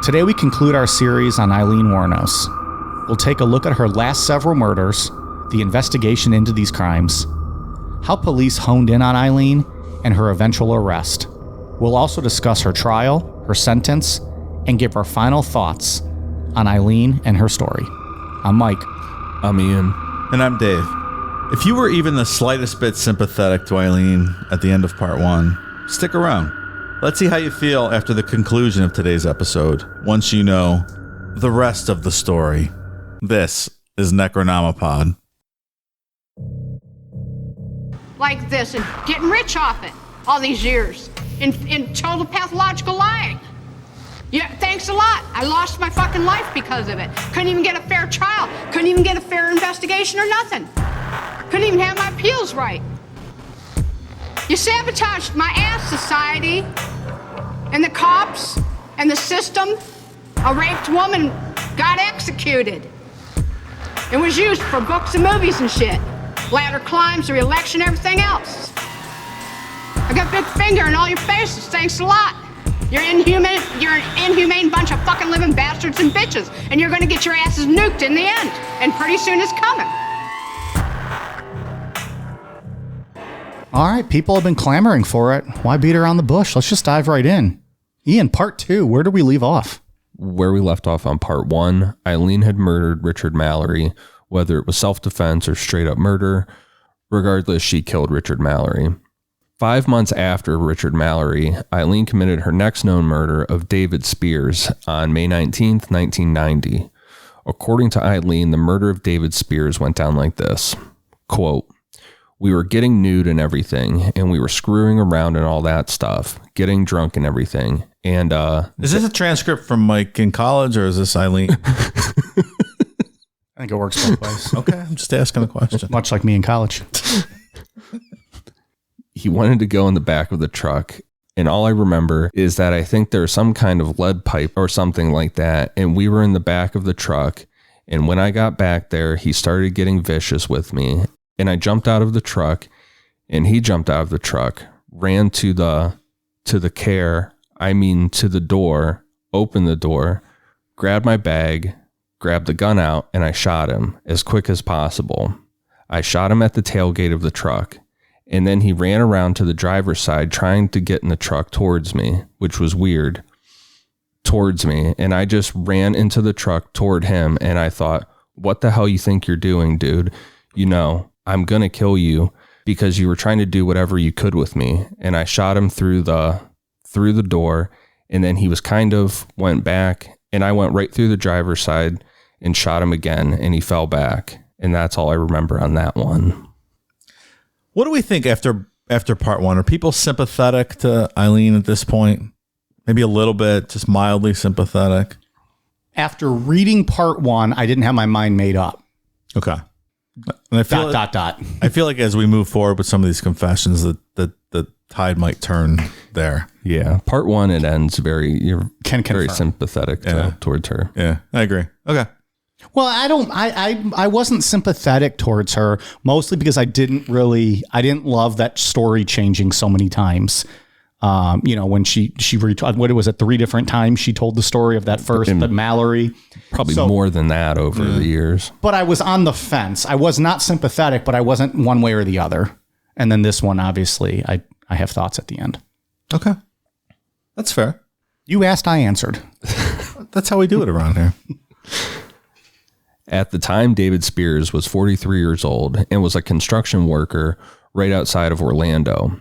Today we conclude our series on Aileen Wuornos. We'll take a look at her last several murders, the investigation into these crimes, how police honed in on Aileen, and her eventual arrest. We'll also discuss her trial, her sentence, and give our final thoughts on Aileen and her story. I'm Mike. I'm Ian. And I'm Dave. If you were even the slightest bit sympathetic to Aileen at the end of part 1, stick around. Let's see how you feel after the conclusion of today's episode, once you know the rest of the story. This is Necronomipod. Like this and getting rich off it all these years in total pathological lying. Yeah, thanks a lot. I lost my fucking life because of it. Couldn't even get a fair trial. Couldn't even get a fair investigation or nothing. Couldn't even have my appeals right. You sabotaged my ass, society, and the cops, and the system. A raped woman got executed. It was used for books and movies and shit. Ladder climbs, the election, everything else. I got big finger in all your faces, thanks a lot. You're an inhumane bunch of fucking living bastards and bitches, and you're gonna get your asses nuked in the end, and pretty soon it's coming. All right, people have been clamoring for it. Why beat around the bush? Let's just dive right in. Ian, part 2, where did we leave off? Where we left off on part 1, Aileen had murdered Richard Mallory, whether it was self-defense or straight-up murder. Regardless, she killed Richard Mallory. 5 months after Richard Mallory, Aileen committed her next known murder of David Spears on May 19th, 1990. According to Aileen, the murder of David Spears went down like this. Quote, "We were getting nude and everything, and we were screwing around and all that stuff, getting drunk and everything. And is this a transcript from Mike in college, or is this Aileen?" I think it works both ways. Okay, I'm just asking a question. Much like me in college. He wanted to go in the back of the truck, and all I remember is that I think there was some kind of lead pipe or something like that, and we were in the back of the truck, and when I got back there, he started getting vicious with me, and I jumped out of the truck, and he jumped out of the truck, ran to the door, opened the door, grabbed my bag, grabbed the gun out, and I shot him as quick as possible. I shot him at the tailgate of the truck, and then he ran around to the driver's side trying to get in the truck towards me, which was weird, towards me, and I just ran into the truck toward him, and I thought, what the hell you think you're doing, dude? You know, I'm gonna kill you because you were trying to do whatever you could with me. And I shot him through the door, and then he went back, and I went right through the driver's side and shot him again, and he fell back. And that's all I remember on that one. What do we think after part 1? Are people sympathetic to Aileen at this point? Maybe a little bit, just mildly sympathetic. After reading part 1, I didn't have my mind made up. Okay. And I feel I feel like as we move forward with some of these confessions, that the tide might turn there. Yeah, part 1 it ends very sympathetic towards her. Yeah, I agree. Okay. Well, I wasn't sympathetic towards her, mostly because I didn't love that story changing so many times. When she what was it, 3 different times she told the story of that first, the Mallory. Probably more than that over the years. But I was on the fence. I was not sympathetic, but I wasn't one way or the other. And then this one, obviously, I have thoughts at the end. Okay. That's fair. You asked, I answered. That's how we do it around here. At the time, David Spears was 43 years old and was a construction worker right outside of Orlando.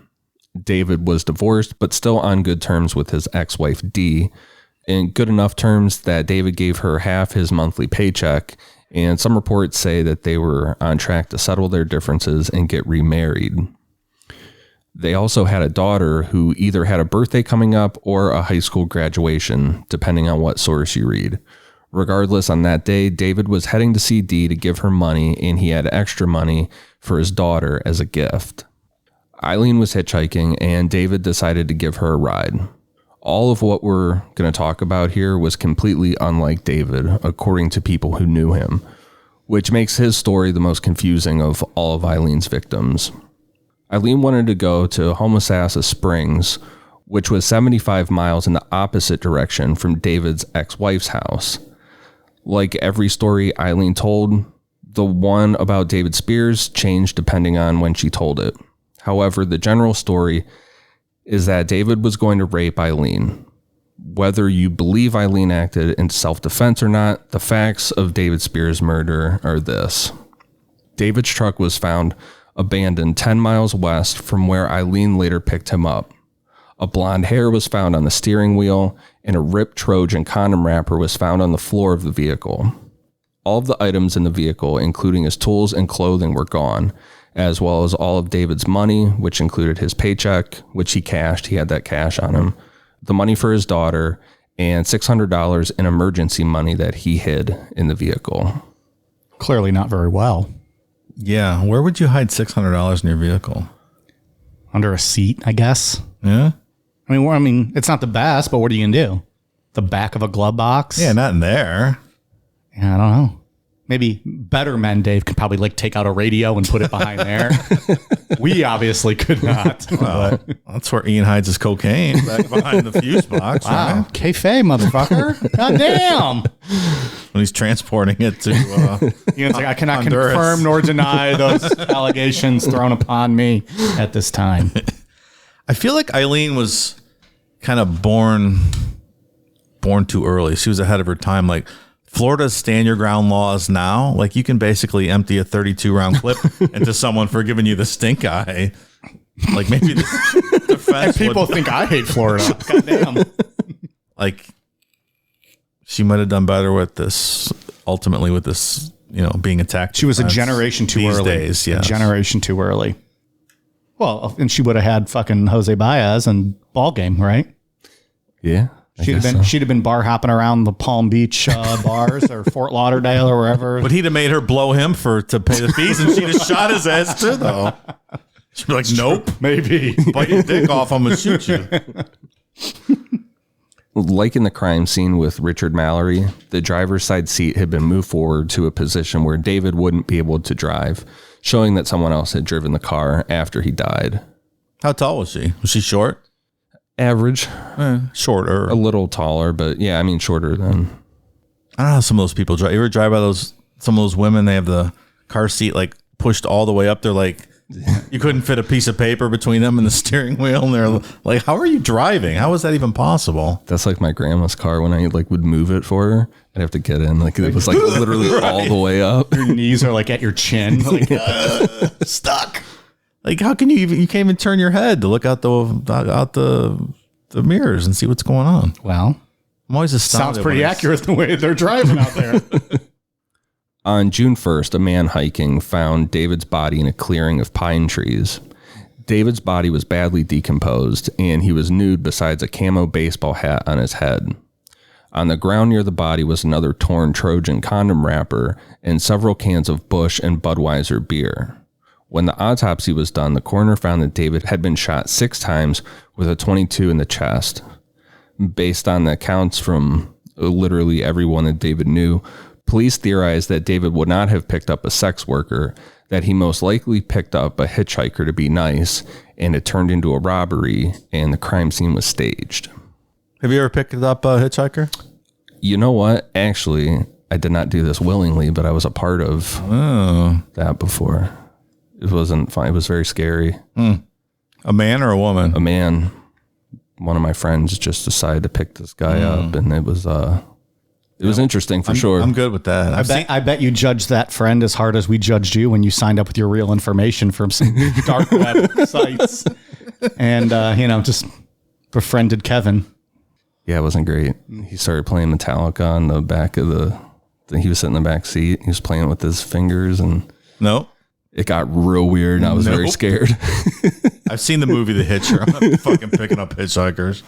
David was divorced, but still on good terms with his ex-wife, Dee, in good enough terms that David gave her half his monthly paycheck, and some reports say that they were on track to settle their differences and get remarried. They also had a daughter who either had a birthday coming up or a high school graduation, depending on what source you read. Regardless, on that day, David was heading to see Dee to give her money, and he had extra money for his daughter as a gift. Aileen was hitchhiking, and David decided to give her a ride. All of what we're going to talk about here was completely unlike David, according to people who knew him, which makes his story the most confusing of all of Aileen's victims. Aileen wanted to go to Homosassa Springs, which was 75 miles in the opposite direction from David's ex-wife's house. Like every story Aileen told, the one about David Spears changed depending on when she told it. However, the general story is that David was going to rape Aileen. Whether you believe Aileen acted in self-defense or not, the facts of David Spears' murder are this. David's truck was found abandoned 10 miles west from where Aileen later picked him up. A blonde hair was found on the steering wheel, and a ripped Trojan condom wrapper was found on the floor of the vehicle. All of the items in the vehicle, including his tools and clothing, were gone, as well as all of David's money, which included his paycheck, which he cashed. He had that cash on him, the money for his daughter, and $600 in emergency money that he hid in the vehicle. Clearly not very well. Yeah. Where would you hide $600 in your vehicle? Under a seat, I guess. Yeah. I mean, it's not the best, but what are you going to do? The back of a glove box? Yeah, not in there. Yeah, I don't know. Maybe better men, Dave, could probably like take out a radio and put it behind there. We obviously could not. Well, that's where Ian hides his cocaine, back behind the fuse box. Wow. Right? Kayfabe, motherfucker. God damn. When he's transporting it to Ian's like, I cannot Honduras. confirm nor deny those allegations thrown upon me at this time. I feel like Aileen was kind of born too early. She was ahead of her time. Like Florida's stand your ground laws now, like you can basically empty a 32 round clip into someone for giving you the stink eye. Like maybe the defense People think I hate Florida. God damn. like she might have done better with this. Ultimately, with this, being attacked. She was a generation too these early. Days, yes. A generation too early. Well, and she would have had fucking Jose Baez and ball game, right? Yeah. She'd have been bar hopping around the Palm Beach bars or Fort Lauderdale or wherever. But he'd have made her blow him to pay the fees, and she'd have shot his ass too, though. She'd be like, "Nope, maybe bite your dick off. I'm gonna shoot you." Like in the crime scene with Richard Mallory, the driver's side seat had been moved forward to a position where David wouldn't be able to drive, showing that someone else had driven the car after he died. How tall was she? Was she short? Average. Shorter. A little taller, but yeah, I mean shorter than... I don't know how some of those people drive. You ever drive by some of those women, they have the car seat like pushed all the way up. They're like, you couldn't fit a piece of paper between them and the steering wheel. And they're like, how are you driving? How is that even possible? That's like my grandma's car. When I would move it for her, I'd have to get in. Like it was literally right. All the way up. Your knees are like at your chin. Like, stuck. Like, how can you can't even turn your head to look out the mirrors and see what's going on? Well, I'm always astounded. Sounds pretty accurate the way they're driving out there. On June 1st, a man hiking found David's body in a clearing of pine trees. David's body was badly decomposed, and he was nude besides a camo baseball hat on his head. On the ground near the body was another torn Trojan condom wrapper and several cans of Busch and Budweiser beer. When the autopsy was done, the coroner found that David had been shot 6 times with a .22 in the chest. Based on the accounts from literally everyone that David knew, police theorized that David would not have picked up a sex worker, that he most likely picked up a hitchhiker to be nice, and it turned into a robbery, and the crime scene was staged. Have you ever picked up a hitchhiker? You know what? Actually, I did not do this willingly, but I was a part of that before. It wasn't fun. It was very scary. A man or a woman? A man. One of my friends just decided to pick this guy up, and it was interesting for sure. I'm good with that. I bet you judged that friend as hard as we judged you when you signed up with your real information from some dark web sites, and just befriended Kevin. Yeah, it wasn't great. He started playing Metallica on the back of he was sitting in the back seat. He was playing with his fingers, and nope. It got real weird, and I was very scared. I've seen the movie The Hitcher. I'm not fucking picking up hitchhikers.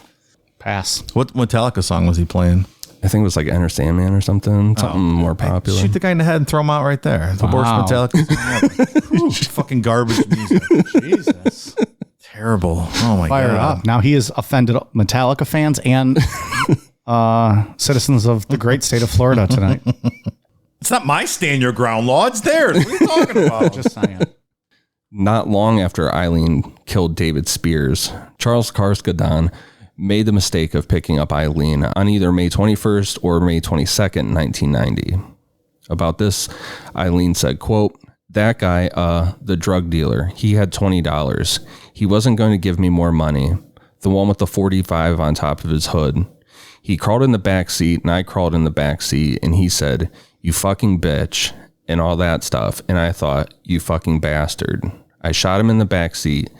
Pass. What Metallica song was he playing? I think it was like Enter Sandman or something more popular. Shoot the guy in the head and throw him out right there. The worst Metallica. Fucking garbage music. Jesus. Terrible. Oh my Fire God. up. Now he has offended Metallica fans and citizens of the great state of Florida tonight. It's not my stand your ground law. It's theirs. What are you talking about? Just saying. Not long after Aileen killed David Spears, Charles Carskadon made the mistake of picking up Aileen on either May 21st or May 22nd, 1990. About this, Aileen said, quote, "That guy, the drug dealer, he had $20. He wasn't going to give me more money. The one with the 45 on top of his hood. He crawled in the back seat and I crawled in the back seat and he said, 'You fucking bitch,' and all that stuff. And I thought, 'You fucking bastard.' I shot him in the back seat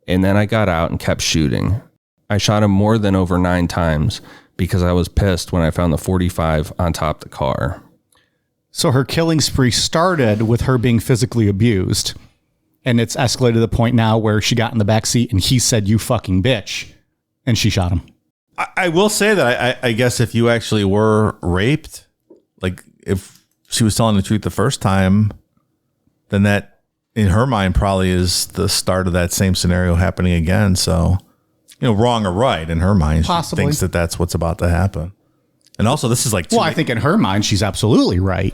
and then I got out and kept shooting. I shot him more than over 9 times because I was pissed when I found the 45 on top of the car." So her killing spree started with her being physically abused, and it's escalated to the point now where she got in the back seat and he said, "You fucking bitch," and she shot him. I will say that I guess if you actually were raped, like if she was telling the truth the first time, then that in her mind probably is the start of that same scenario happening again. So, wrong or right in her mind, Possibly. she thinks that that's what's about to happen. And also, this is like I think in her mind, she's absolutely right.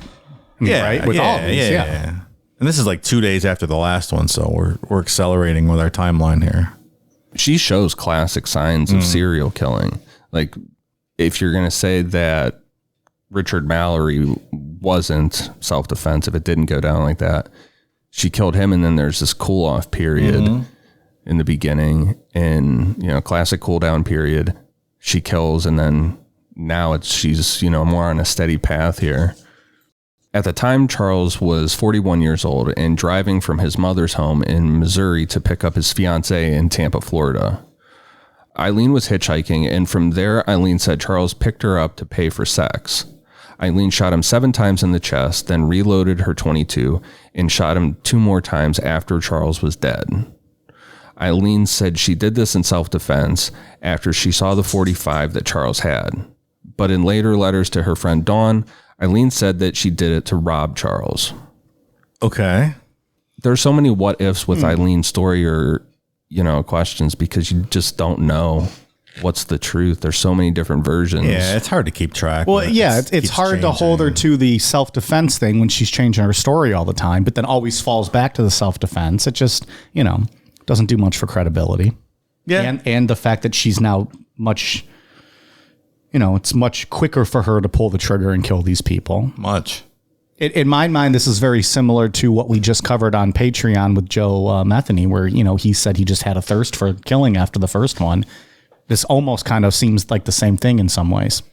I mean, right? With all these, yeah. And this is like 2 days after the last one, so we're accelerating with our timeline here. She shows classic signs of serial killing. Like, if you're going to say that Richard Mallory wasn't self-defense, if it didn't go down like that, she killed him, and then there's this cool-off period in the beginning, and, classic cool-down period. She kills, and then now she's more on a steady path here. At the time, Charles was 41 years old and driving from his mother's home in Missouri to pick up his fiancée in Tampa, Florida. Aileen was hitchhiking, and from there, Aileen said Charles picked her up to pay for sex. Aileen shot him 7 times in the chest, then reloaded her .22 and shot him 2 more times after Charles was dead. Aileen said she did this in self-defense after she saw the 45 that Charles had. But in later letters to her friend Dawn, Aileen said that she did it to rob Charles. Okay. There's so many what ifs with Eileen's story or, questions because you just don't know what's the truth. There's so many different versions. Yeah, it's hard to keep track. Well, yeah, it's keeps hard to hold her to the self-defense thing when she's changing her story all the time, but then always falls back to the self-defense. It just, doesn't do much for credibility. Yeah. And the fact that she's now much... it's much quicker for her to pull the trigger and kill these people. Much. In my mind, this is very similar to what we just covered on Patreon with Joe Metheny, where, he said he just had a thirst for killing after the first one. This almost kind of seems like the same thing in some ways.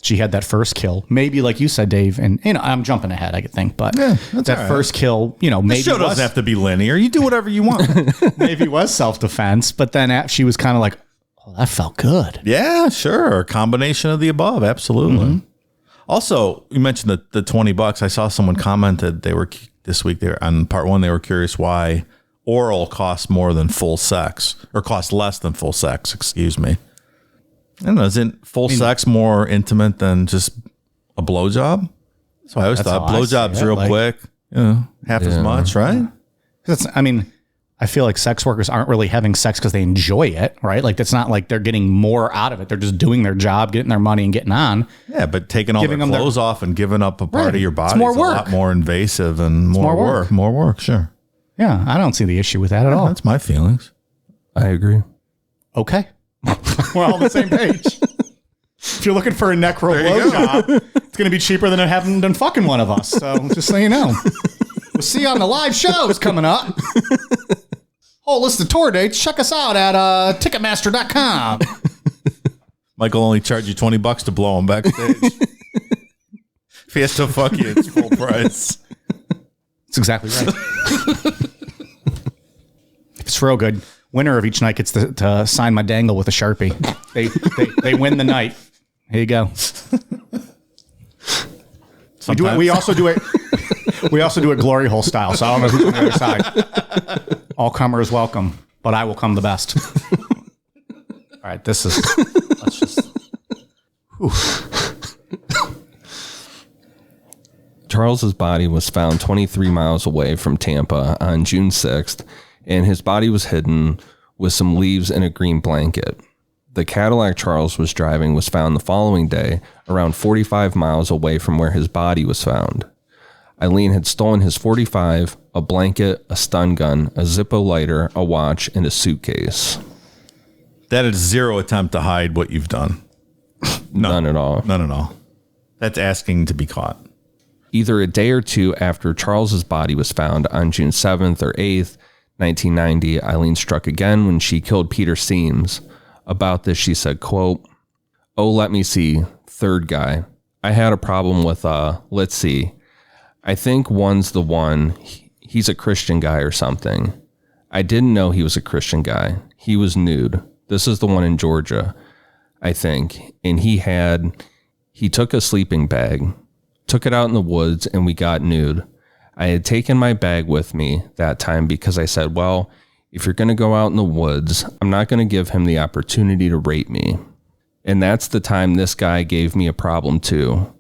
She had that first kill. Maybe like you said, Dave, and I'm jumping ahead, I think, but that first kill, maybe the show doesn't have to be linear. You do whatever you want. maybe it was self-defense, but then she was kind of like, oh, that felt good. Yeah, sure. A combination of the above. Absolutely. Also, you mentioned the $20. I saw someone commented this week there on part 1. They were curious why oral costs more than full sex, or costs less than full sex. Excuse me. I don't know. Isn't full sex more intimate than just a blowjob? So I always thought blowjob's real quick, half as much, right? I feel like sex workers aren't really having sex because they enjoy it, right? Like, it's not like they're getting more out of it. They're just doing their job, getting their money and getting on. Yeah, but taking all their clothes off and giving up a part of your body is a lot more invasive and more work. More work, sure. Yeah, I don't see the issue with that at all. That's my feelings. I agree. Okay. We're all on the same page. If you're looking for a necro blowjob, it's going to be cheaper than having done fucking one of us. So just so you know. We'll see you on the live shows coming up. Whole list of tour dates. Check us out at Ticketmaster.com. Michael only charge you $20 to blow him backstage. If he has to fuck you, it's full price. That's exactly right. It's real good. Winner of each night gets to sign my dangle with a Sharpie. They win the night. Here you go. We also do it. We also do it glory hole style, so I don't know who's on the other side. All comers welcome, but I will come the best. All right, let's just. Whew. Charles's body was found 23 miles away from Tampa on June 6th, and his body was hidden with some leaves and a green blanket. The Cadillac Charles was driving was found the following day, around 45 miles away from where his body was found. Aileen had stolen his .45, a blanket, a stun gun, a Zippo lighter, a watch, and a suitcase. That is zero attempt to hide what you've done. None at all. None at all. That's asking to be caught. Either a day or two after Charles's body was found on June 7th or 8th, 1990, Aileen struck again when she killed Peter Seams. About this, she said, quote, "Oh, let me see. Third guy. I had a problem with, let's see. I think one's the one. He's a Christian guy or something. I didn't know he was a Christian guy. He was nude. This is the one in Georgia, I think. And he took a sleeping bag, took it out in the woods, and we got nude. I had taken my bag with me that time because I said, well, if you're going to go out in the woods, I'm not going to give him the opportunity to rape me. And that's the time this guy gave me a problem too.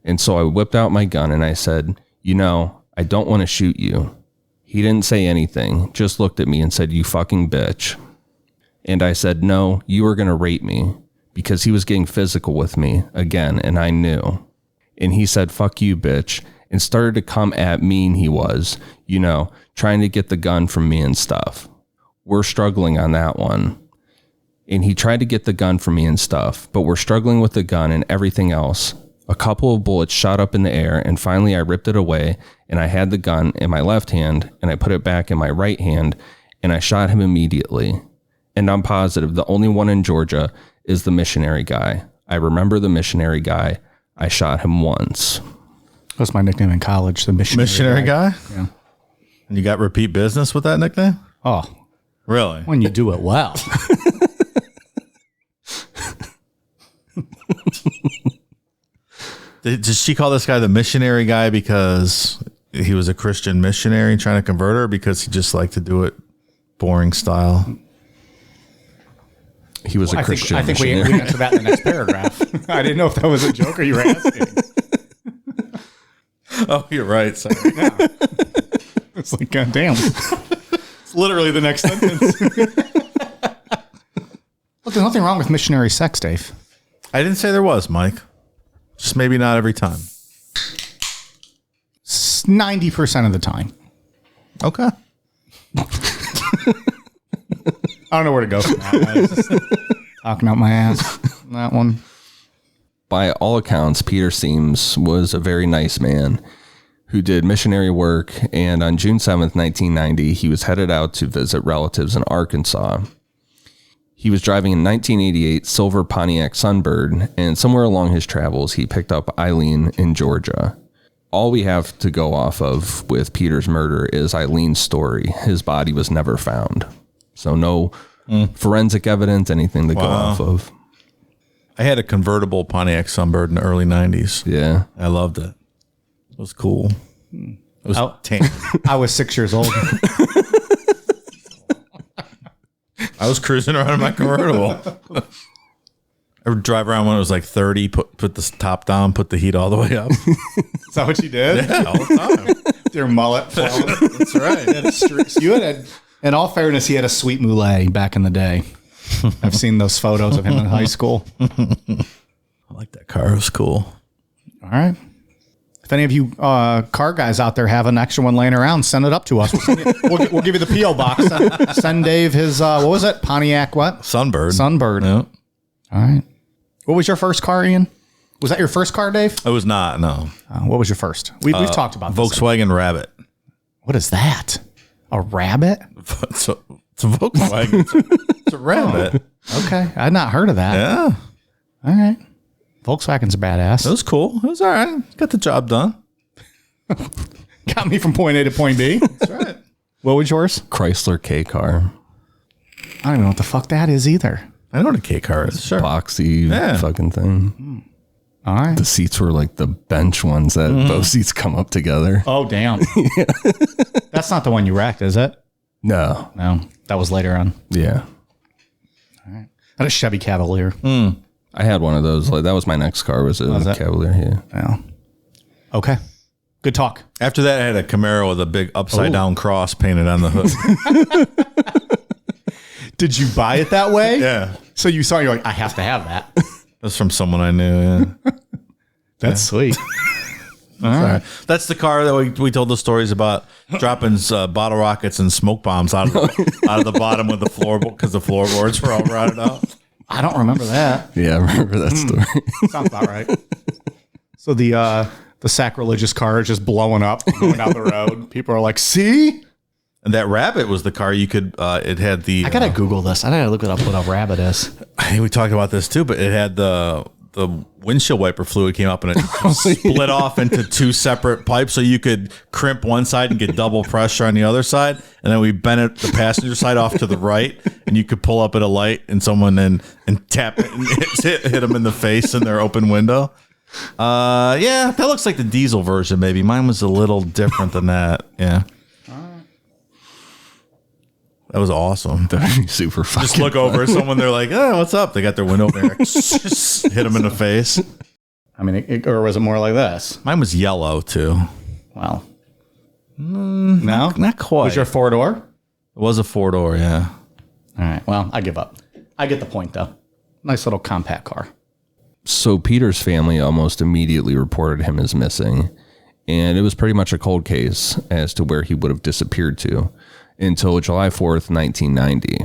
And so I whipped out my gun and I said, you know, I don't want to shoot you. He didn't say anything, just looked at me and said, you fucking bitch. And I said, no, you were going to rape me, because he was getting physical with me again, and I knew. And he said, fuck you, bitch, and started to come at me, and he was, you know, trying to get the gun from me and stuff. We're struggling on that one. And he tried to get the gun from me and stuff, but we're struggling with the gun and everything else. A couple of bullets shot up in the air, and finally I ripped it away, and I had the gun in my left hand, and I put it back in my right hand, and I shot him immediately. And I'm positive the only one in Georgia is the missionary guy. I remember the missionary guy. I shot him once. That was my nickname in college, the Missionary guy? Yeah. And you got repeat business with that nickname? Oh, Really? when you do it well. Did she call this guy the missionary guy because he was a Christian missionary trying to convert her, or because he just liked to do it boring style? He was a Christian. I think we answered that in the next paragraph. I didn't know if that was a joke or you were asking. Oh, you're right. Sorry. Yeah. It's like, God damn. It's literally the next sentence. Look, there's nothing wrong with missionary sex, Dave. I didn't say there was, Mike. Just maybe not every time. 90% of the time. Okay. I don't know where to go from that. I was just talking out my ass on that one. By all accounts, Peter Seams was a very nice man who did missionary work, and on June 7th, 1990, he was headed out to visit relatives in Arkansas. He was driving a 1988 silver Pontiac Sunbird, and somewhere along his travels, he picked up Aileen in Georgia. All we have to go off of with Peter's murder is Eileen's story. His body was never found. So no forensic evidence, anything to go off of. I had a convertible Pontiac Sunbird in the early 90s. Yeah. I loved it. It was cool. It was tame. I was 6 years old. I was cruising around in my convertible. I would drive around when it was like 30, put the top down, put the heat all the way up. Is that what you did? Yeah, all the time. Your mullet flowing. That's right. So you had, in all fairness, he had a sweet mullet back in the day. I've seen those photos of him in high school. I like that car. It was cool. All right. If any of you car guys out there have an extra one laying around, send it up to us. We'll give you the P.O. box. Send Dave his, what was it? Pontiac what? Sunbird. Sunbird. Yeah. All right. What was your first car, Ian? Was that your first car, Dave? It was not, no. What was your first? We've talked about this. Volkswagen Rabbit. What is that? A rabbit? It's a Volkswagen. It's a Rabbit. Okay. I'd not heard of that. Yeah. All right. Volkswagen's a badass. It was cool. It was all right. Got the job done. Got me from point A to point B. That's right. What was yours? Chrysler K car. I don't even know what the fuck that is either. I know what a K car is. Sure. Boxy fucking thing. All right. The seats were like the bench ones that both seats come up together. Oh, damn. That's not the one you wrecked, is it? No. No. That was later on. Yeah. All right. I had a Chevy Cavalier. I had one of those. Like that was my next car. Was a Cavalier? Yeah. Yeah. Okay. Good talk. After that, I had a Camaro with a big upside down cross painted on the hood. Did you buy it that way? Yeah. So you saw, you're like, I have to have that. That's from someone I knew. Yeah. That's sweet. Sorry. That's the car that we told the stories about dropping bottle rockets and smoke bombs out of the bottom of the floorboard because the floorboards were all rotted out. I don't remember that. Yeah, I remember that story. Sounds about right. So the sacrilegious car is just blowing up, going down the road. People are like, see? And that Rabbit was the car you could, it had the... I got to Google this. I got to look it up what a Rabbit is. I think we talked about this too, but it had the windshield wiper fluid came up and it split off into two separate pipes so you could crimp one side and get double pressure on the other side. And then we bent the passenger side off to the right and you could pull up at a light and someone and tap it and hit them in the face in their open window. Yeah, that looks like the diesel version maybe. Mine was a little different than that. Yeah. That was awesome. That'd be super fucking Just look over at someone, they're like, oh, what's up? They got their window there. Just hit them in the face. I mean, or was it more like this? Mine was yellow, too. Well, no? Not quite. Was your 4-door? It was a 4-door, yeah. All right. Well, I give up. I get the point, though. Nice little compact car. So Peter's family almost immediately reported him as missing, and it was pretty much a cold case as to where he would have disappeared to until July 4th, 1990.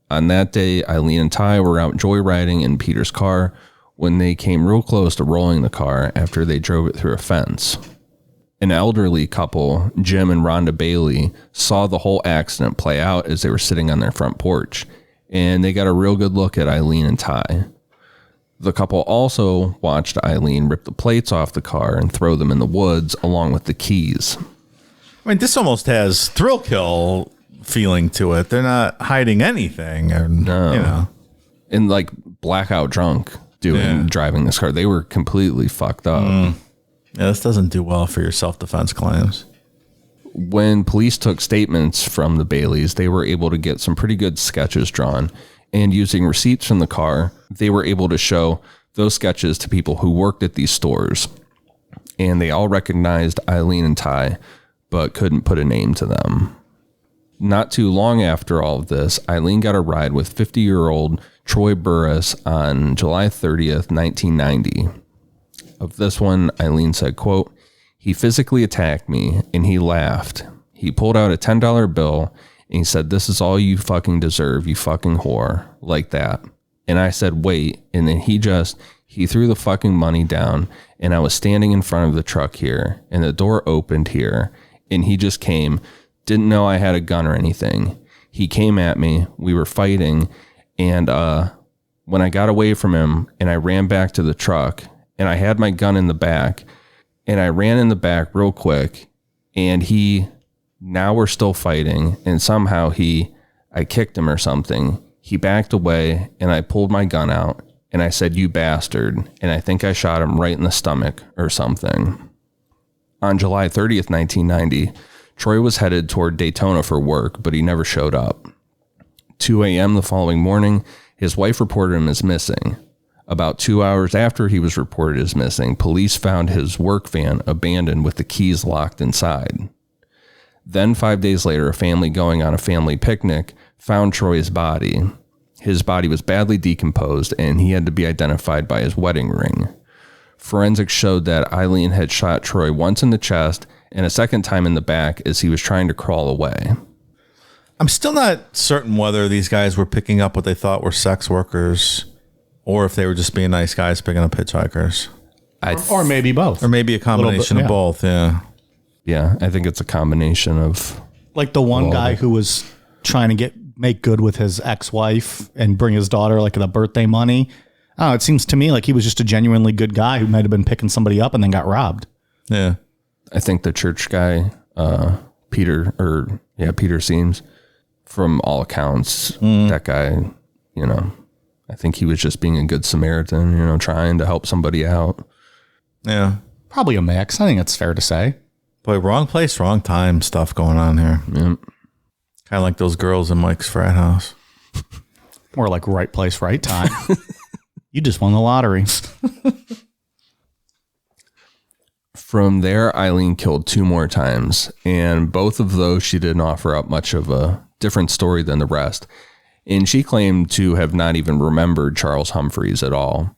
On that day, Aileen and Ty were out joyriding in Peter's car when they came real close to rolling the car after they drove it through a fence. An elderly couple, Jim and Rhonda Bailey, saw the whole accident play out as they were sitting on their front porch, and they got a real good look at Aileen and Ty. The couple also watched Aileen rip the plates off the car and throw them in the woods along with the keys. I mean, this almost has thrill kill feeling to it. They're not hiding anything. And, No. You know. And like blackout drunk driving this car. They were completely fucked up. Yeah, this doesn't do well for your self-defense claims. When police took statements from the Baileys, they were able to get some pretty good sketches drawn. And using receipts from the car, they were able to show those sketches to people who worked at these stores. And they all recognized Aileen and Ty, but couldn't put a name to them. Not too long after all of this, Aileen got a ride with 50-year-old Troy Burris on July 30th, 1990. Of this one, Aileen said, quote, "He physically attacked me and he laughed. He pulled out a $10 bill and he said, 'This is all you fucking deserve, you fucking whore,' like that. And I said, 'Wait,' and then he threw the fucking money down and I was standing in front of the truck here and the door opened here and he just came, didn't know I had a gun or anything. He came at me, we were fighting, and when I got away from him and I ran back to the truck and I had my gun in the back and I ran in the back real quick and now we're still fighting and somehow I kicked him or something. He backed away and I pulled my gun out and I said, 'You bastard,' and I think I shot him right in the stomach or something." On July 30th, 1990, Troy was headed toward Daytona for work, but he never showed up. 2 a.m. the following morning, his wife reported him as missing. About 2 hours after he was reported as missing, police found his work van abandoned with the keys locked inside. Then 5 days later, a family going on a family picnic found Troy's body. His body was badly decomposed and he had to be identified by his wedding ring. Forensics showed that Aileen had shot Troy once in the chest and a second time in the back as he was trying to crawl away. I'm still not certain whether these guys were picking up what they thought were sex workers or if they were just being nice guys picking up hitchhikers. Or maybe both. Or maybe a combination of both, yeah. Yeah, I think it's a combination of... Like the one guy who was trying to make good with his ex-wife and bring his daughter like the birthday money. Oh, it seems to me like he was just a genuinely good guy who might have been picking somebody up and then got robbed. Yeah. I think the church guy, Peter Seams, from all accounts, that guy, I think he was just being a good Samaritan, trying to help somebody out. Yeah. Probably a mix. I think it's fair to say. Boy, wrong place, wrong time stuff going on here. Yep. Kind of like those girls in Mike's frat house. More like right place, right time. You just won the lottery. From there, Aileen killed 2 more times, and both of those she didn't offer up much of a different story than the rest. And she claimed to have not even remembered Charles Humphreys at all.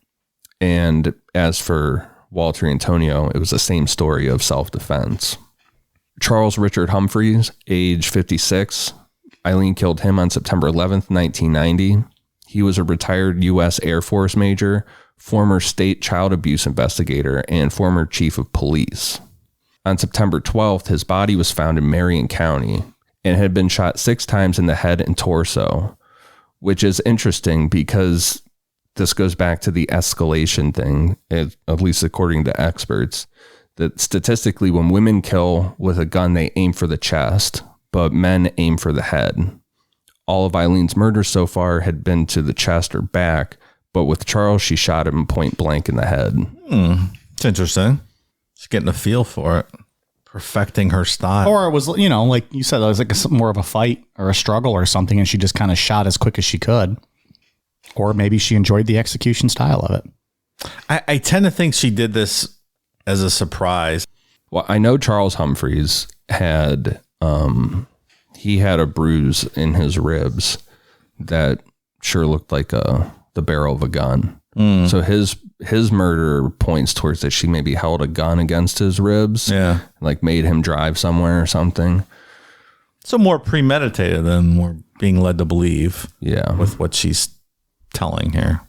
And as for Walter Antonio, it was the same story of self-defense. Charles Richard Humphreys, age 56. Aileen killed him on September 11th, 1990. He was a retired U.S. Air Force major, former state child abuse investigator, and former chief of police. On September 12th, his body was found in Marion County and had been shot 6 times in the head and torso, which is interesting because this goes back to the escalation thing, at least according to experts, that statistically when women kill with a gun, they aim for the chest, but men aim for the head. All of Aileen's murders so far had been to the chest or back, but with Charles, she shot him point blank in the head. It's interesting. She's getting a feel for it. Perfecting her style. Or it was, like you said, it was like more of a fight or a struggle or something, and she just kind of shot as quick as she could. Or maybe she enjoyed the execution style of it. I tend to think she did this as a surprise. Well, I know Charles Humphreys had he had a bruise in his ribs that sure looked like the barrel of a gun. So his murder points towards that she maybe held a gun against his ribs. Yeah. Like made him drive somewhere or something. So more premeditated than we're being led to believe. Yeah. With what she's telling here.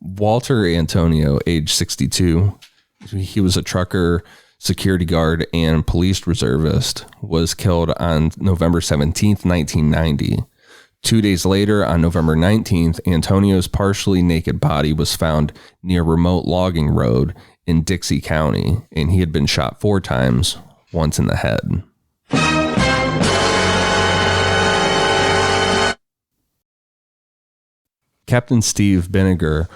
Walter Antonio, age 62. He was a trucker, security guard, and police reservist, was killed on November 17th, 1990. 2 days later, on November 19th, Antonio's partially naked body was found near a remote logging road in Dixie County, and he had been shot 4 times, once in the head. Captain Steve Binniger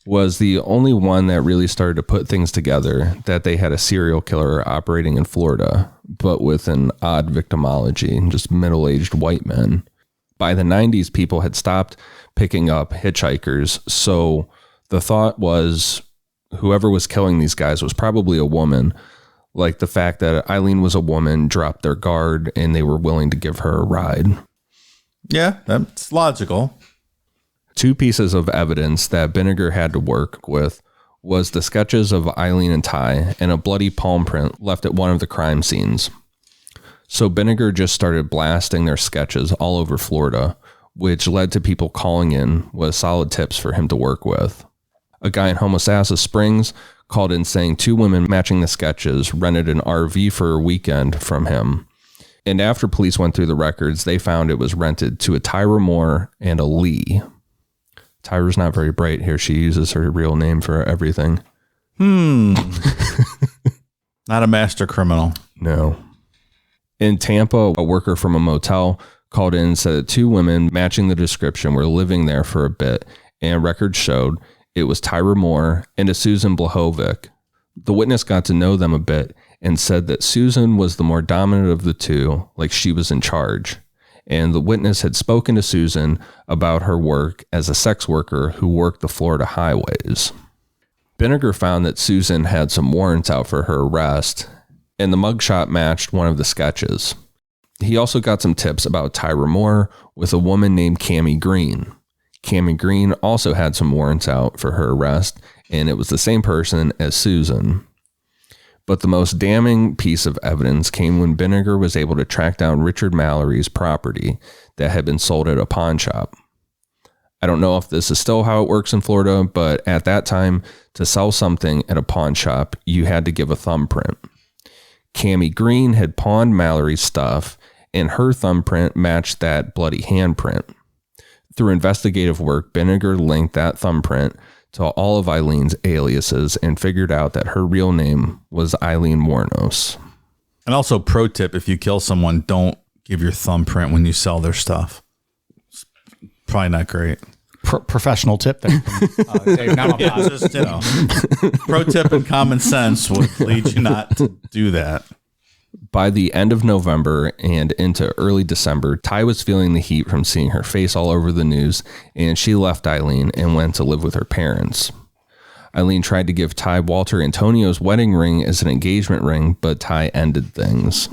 was the only one that really started to put things together that they had a serial killer operating in Florida, but with an odd victimology, just middle-aged white men. By the 90s, people had stopped picking up hitchhikers, so the thought was whoever was killing these guys was probably a woman. Like the fact that Aileen was a woman, dropped their guard, and they were willing to give her a ride. Yeah, that's logical. 2 pieces of evidence that Binniger had to work with was the sketches of Aileen and Ty and a bloody palm print left at one of the crime scenes. So Binniger just started blasting their sketches all over Florida, which led to people calling in with solid tips for him to work with. A guy in Homosassa Springs called in saying 2 women matching the sketches rented an RV for a weekend from him. And after police went through the records, they found it was rented to a Tyra Moore and a Lee. Tyra's not very bright here. She uses her real name for everything. Not a master criminal. No. In Tampa, a worker from a motel called in and said that 2 women matching the description were living there for a bit, and records showed it was Tyra Moore and a Susan Blahovic. The witness got to know them a bit and said that Susan was the more dominant of the 2, like she was in charge. And the witness had spoken to Susan about her work as a sex worker who worked the Florida highways. Binniger found that Susan had some warrants out for her arrest, and the mugshot matched one of the sketches. He also got some tips about Tyra Moore with a woman named Cammie Green. Cammie Green also had some warrants out for her arrest, and it was the same person as Susan. But the most damning piece of evidence came when Binniger was able to track down Richard Mallory's property that had been sold at a pawn shop. I don't know if this is still how it works in Florida, but at that time, to sell something at a pawn shop, you had to give a thumbprint. Cammie Green had pawned Mallory's stuff, and her thumbprint matched that bloody handprint. Through investigative work, Binniger linked that thumbprint to all of Aileen's aliases and figured out that her real name was Aileen Wuornos. And also, pro tip, if you kill someone, don't give your thumbprint when you sell their stuff. It's probably not great. Professional tip there. Dave, pro tip and common sense would lead you not to do that. By the end of November and into early December, Ty was feeling the heat from seeing her face all over the news, and she left Aileen and went to live with her parents. Aileen tried to give Ty Walter Antonio's wedding ring as an engagement ring, but Ty ended things.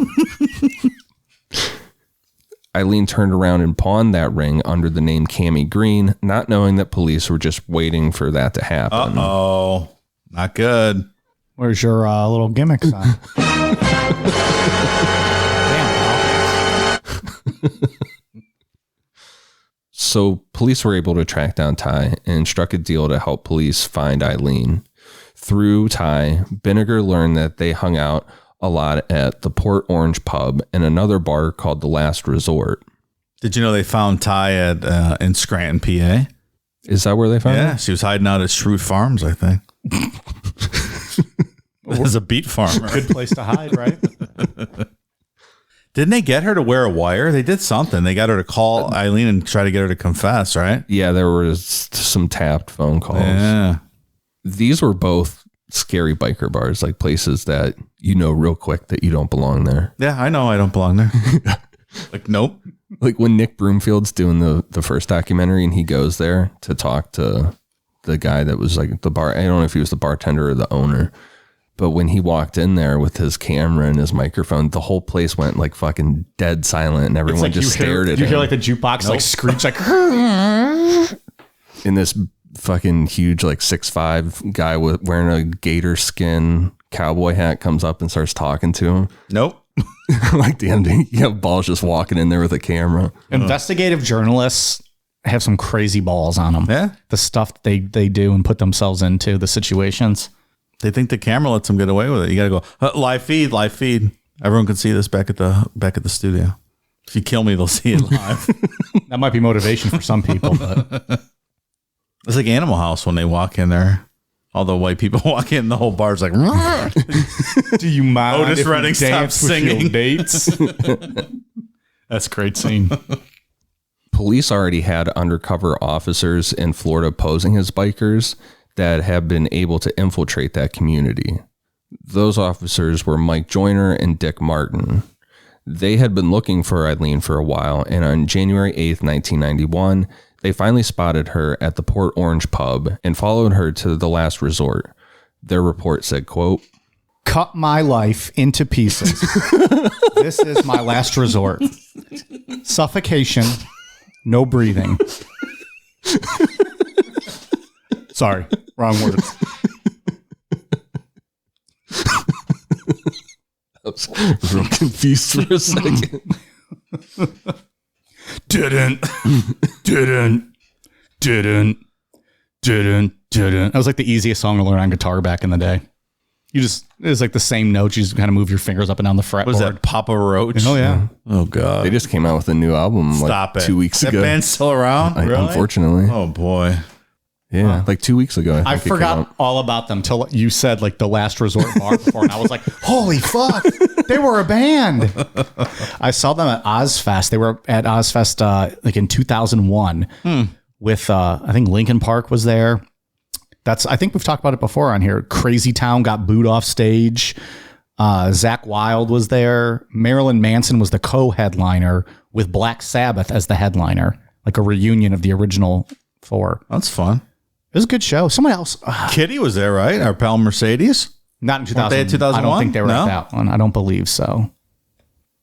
Aileen turned around and pawned that ring under the name Cammie Green, not knowing that police were just waiting for that to happen. Uh-oh. Not good. Where's your little gimmick sign? So police were able to track down Ty and struck a deal to help police find Aileen. Through Ty, Binniger learned that they hung out a lot at the Port Orange pub and another bar called The Last Resort. Did you know they found Ty at in Scranton, PA? Is that where they found her? Yeah, she was hiding out at Shrewd Farms, I think. As a beet farmer. Good place to hide, right? Didn't they get her to wear a wire? They did something. They got her to call Aileen and try to get her to confess, right? Yeah, there was some tapped phone calls. Yeah. These were both scary biker bars, like places that you know real quick that you don't belong there. Yeah, I know I don't belong there. Like, nope. Like when Nick Broomfield's doing the first documentary and he goes there to talk to the guy that was like the bar. I don't know if he was the bartender or the owner. But when he walked in there with his camera and his microphone, the whole place went like fucking dead silent and everyone like just stared at him. You hear like the jukebox like screech like And this fucking huge like 6'5" guy wearing a gator skin cowboy hat comes up and starts talking to him. Nope. Like the ending, you have balls just walking in there with a camera. Investigative journalists have some crazy balls on them. Yeah. The stuff they do and put themselves into, the situations. They think the camera lets them get away with it. You got to go live feed. Everyone can see this back at the studio. If you kill me, they'll see it live. That might be motivation for some people, but It's like Animal House when they walk in there. All the white people walk in, the whole bar's like, do you mind Otis if Redding we dance stopped with your singing. dates? That's a great scene. Police already had undercover officers in Florida posing as bikers that have been able to infiltrate that community. Those officers were Mike Joyner and Dick Martin. They had been looking for Aileen for a while, and on January 8th, 1991, they finally spotted her at the Port Orange pub and followed her to The Last Resort. Their report said, quote, "Cut my life into pieces. This is my last resort. Suffocation, no breathing." Sorry, wrong words. I was real confused for a second. Didn't. That was like the easiest song to learn on guitar back in the day. It was like the same notes. You just kind of move your fingers up and down the fretboard. what was that, Papa Roach? Oh, yeah. Oh, God. They just came out with a new album Stop like it. 2 weeks that ago. band's still around? Really? Unfortunately. Oh, boy. Yeah, like 2 weeks ago. I think it came forgot out. all about them till you said like the Last Resort bar before, and I was like, "Holy fuck, they were a band!" I saw them at Ozfest. They were at Ozfest like in 2001 with I think Linkin Park was there. I think we've talked about it before on here. Crazy Town got booed off stage. Zakk Wylde was there. Marilyn Manson was the co-headliner with Black Sabbath as the headliner, like a reunion of the original four. That's fun. It was a good show. Someone else. Kitty was there, right? Our pal Mercedes? Not in 2000. They at 2001? I don't think they were No? at that one. I don't believe so.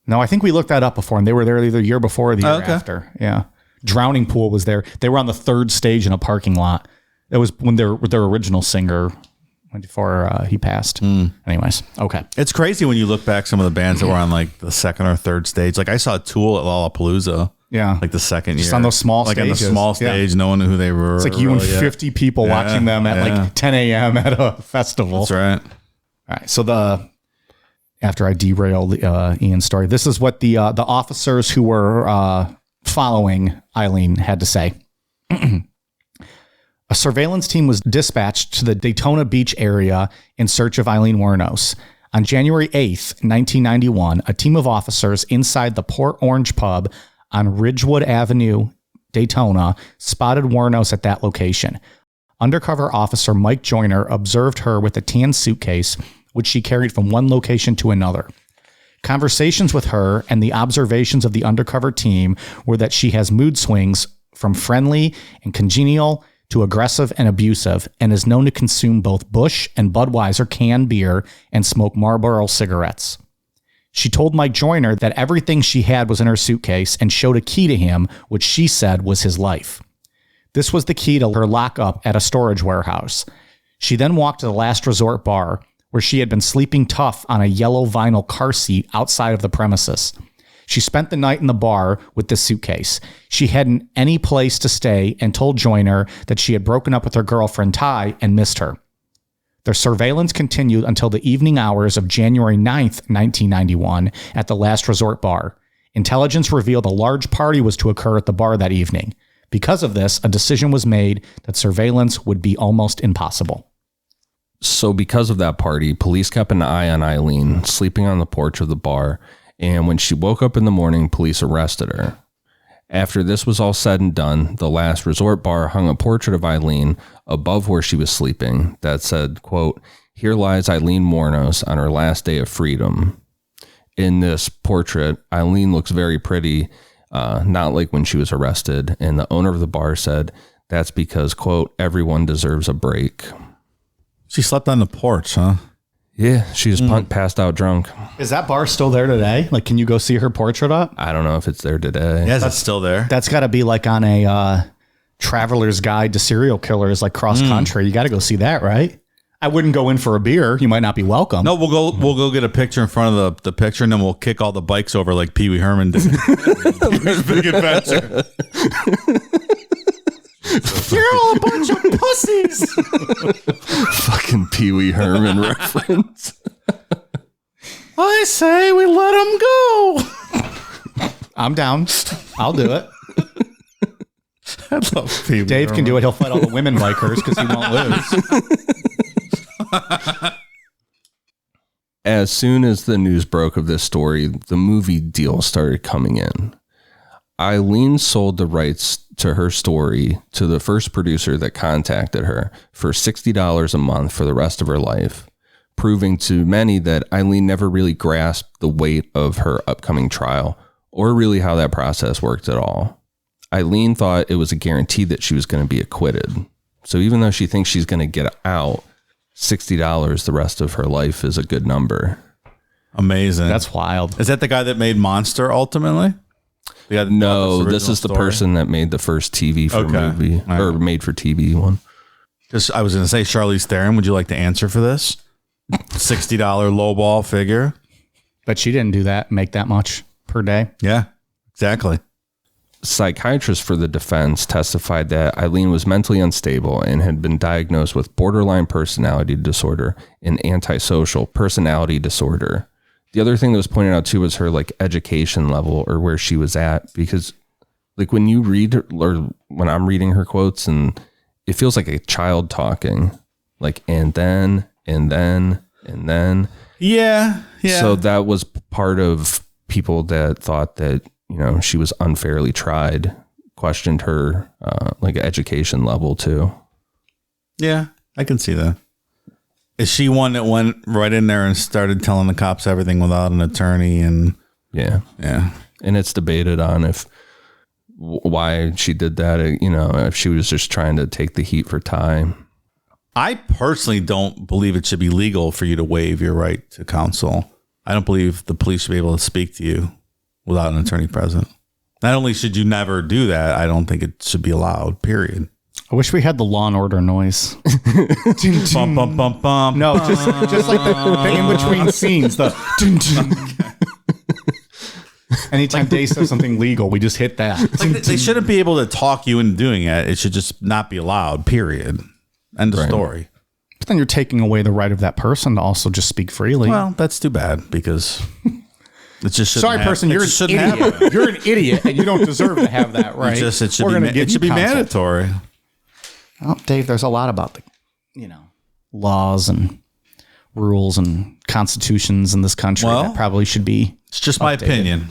No, I think we looked that up before, and they were there either the year before or the year okay. after. Yeah. Drowning Pool was there. They were on the third stage in a parking lot. It was when their original singer, before he passed. Anyways, okay. It's crazy when you look back some of the bands that were on like the second or third stage. Like I saw Tool at Lollapalooza. Yeah. Like the second Just year. on those small like stages. on the small Yeah. stage, no one knew who they were. It's like you and really yet. 50 people watching them at like 10 a.m. at a festival. That's right. All right. So after I derailed Ian's story, this is what the officers who were following Aileen had to say. A surveillance team was dispatched to the Daytona Beach area in search of Aileen Wuornos. On January 8th, 1991, a team of officers inside the Port Orange pub on Ridgewood Avenue, Daytona, spotted Wuornos at that location. Undercover officer Mike Joyner observed her with a tan suitcase, which she carried from one location to another. Conversations with her and the observations of the undercover team were that she has mood swings from friendly and congenial to aggressive and abusive, and is known to consume both Busch and Budweiser canned beer and smoke Marlboro cigarettes. She told Mike Joyner that everything she had was in her suitcase and showed a key to him, which she said was his life. This was the key to her lockup at a storage warehouse. She then walked to the Last Resort bar, where she had been sleeping tough on a yellow vinyl car seat outside of the premises. She spent the night in the bar with this suitcase. She hadn't any place to stay and told Joyner that she had broken up with her girlfriend Ty and missed her. Their surveillance continued until the evening hours of January 9th, 1991 at the Last Resort bar. Intelligence revealed a large party was to occur at the bar that evening. Because of this, a decision was made that surveillance would be almost impossible. So because of that party, police kept an eye on Aileen sleeping on the porch of the bar, and when she woke up in the morning, police arrested her. After this was all said and done, the Last Resort bar hung a portrait of Aileen above where she was sleeping that said, quote, "Here lies Aileen Wuornos on her last day of freedom." In this portrait, Aileen looks very pretty, not like when she was arrested. And the owner of the bar said that's because, quote, "everyone deserves a break." She slept on the porch, huh? Yeah, she was passed out drunk. Is that bar still there today? Like, can you go see her portrait up? I don't know if it's there today. Yes, it's still there. That's got to be like on a traveler's guide to serial killers, like cross country. You got to go see that, right? I wouldn't go in for a beer. You might not be welcome. No, we'll go get a picture in front of the picture, and then we'll kick all the bikes over like Pee Wee Herman did. Big Adventure. You're all a bunch of pussies. Fucking Pee Wee Herman reference. I say we let him go. I'm down. I'll do it. I love Pee Wee Dave Herman. can do it. He'll fight all the women bikers because he won't lose. As soon as the news broke of this story, the movie deal started coming in. Aileen sold the rights to her story to the first producer that contacted her for $60 a month for the rest of her life, proving to many that Aileen never really grasped the weight of her upcoming trial or really how that process worked at all. Aileen thought it was a guarantee that she was going to be acquitted. So even though she thinks she's going to get out, $60 the rest of her life is a good number. Amazing. That's wild. Is that the guy that made Monster ultimately? No, this is the person that made the first TV for movie or made for TV one. Just, I was going to say, Charlize Theron, would you like to answer for this? $60 lowball figure. But she didn't do that, make that much per day. Yeah, exactly. Psychiatrists for the defense testified that Aileen was mentally unstable and had been diagnosed with borderline personality disorder and antisocial personality disorder. The other thing that was pointed out too was her like education level or where she was at, because like when you read or when I'm reading her quotes and it feels like a child talking, like and then. Yeah. So that was part of people that thought that, you know, she was unfairly tried, questioned her like education level too. Yeah, I can see that. Is she one that went right in there and started telling the cops everything without an attorney? And yeah. And it's debated on if why she did that. You know, if she was just trying to take the heat for time. I personally don't believe it should be legal for you to waive your right to counsel. I don't believe the police should be able to speak to you without an attorney present. Not only should you never do that, I don't think it should be allowed, period. I wish we had the Law and Order noise. Bum, bum, bum, bum. No, just like the in between scenes. The anytime Dave says something legal, we just hit that. Like they shouldn't be able to talk you into doing it. It should just not be allowed, period. End of story. But then you're taking away the right of that person to also just speak freely. Well, that's too bad because it just shouldn't sorry, person, you're an idiot. You're an idiot, and you don't deserve to have that right. It should be mandatory. Oh, Dave, there's a lot about the, laws and rules and constitutions in this country that probably should be. It's just my opinion.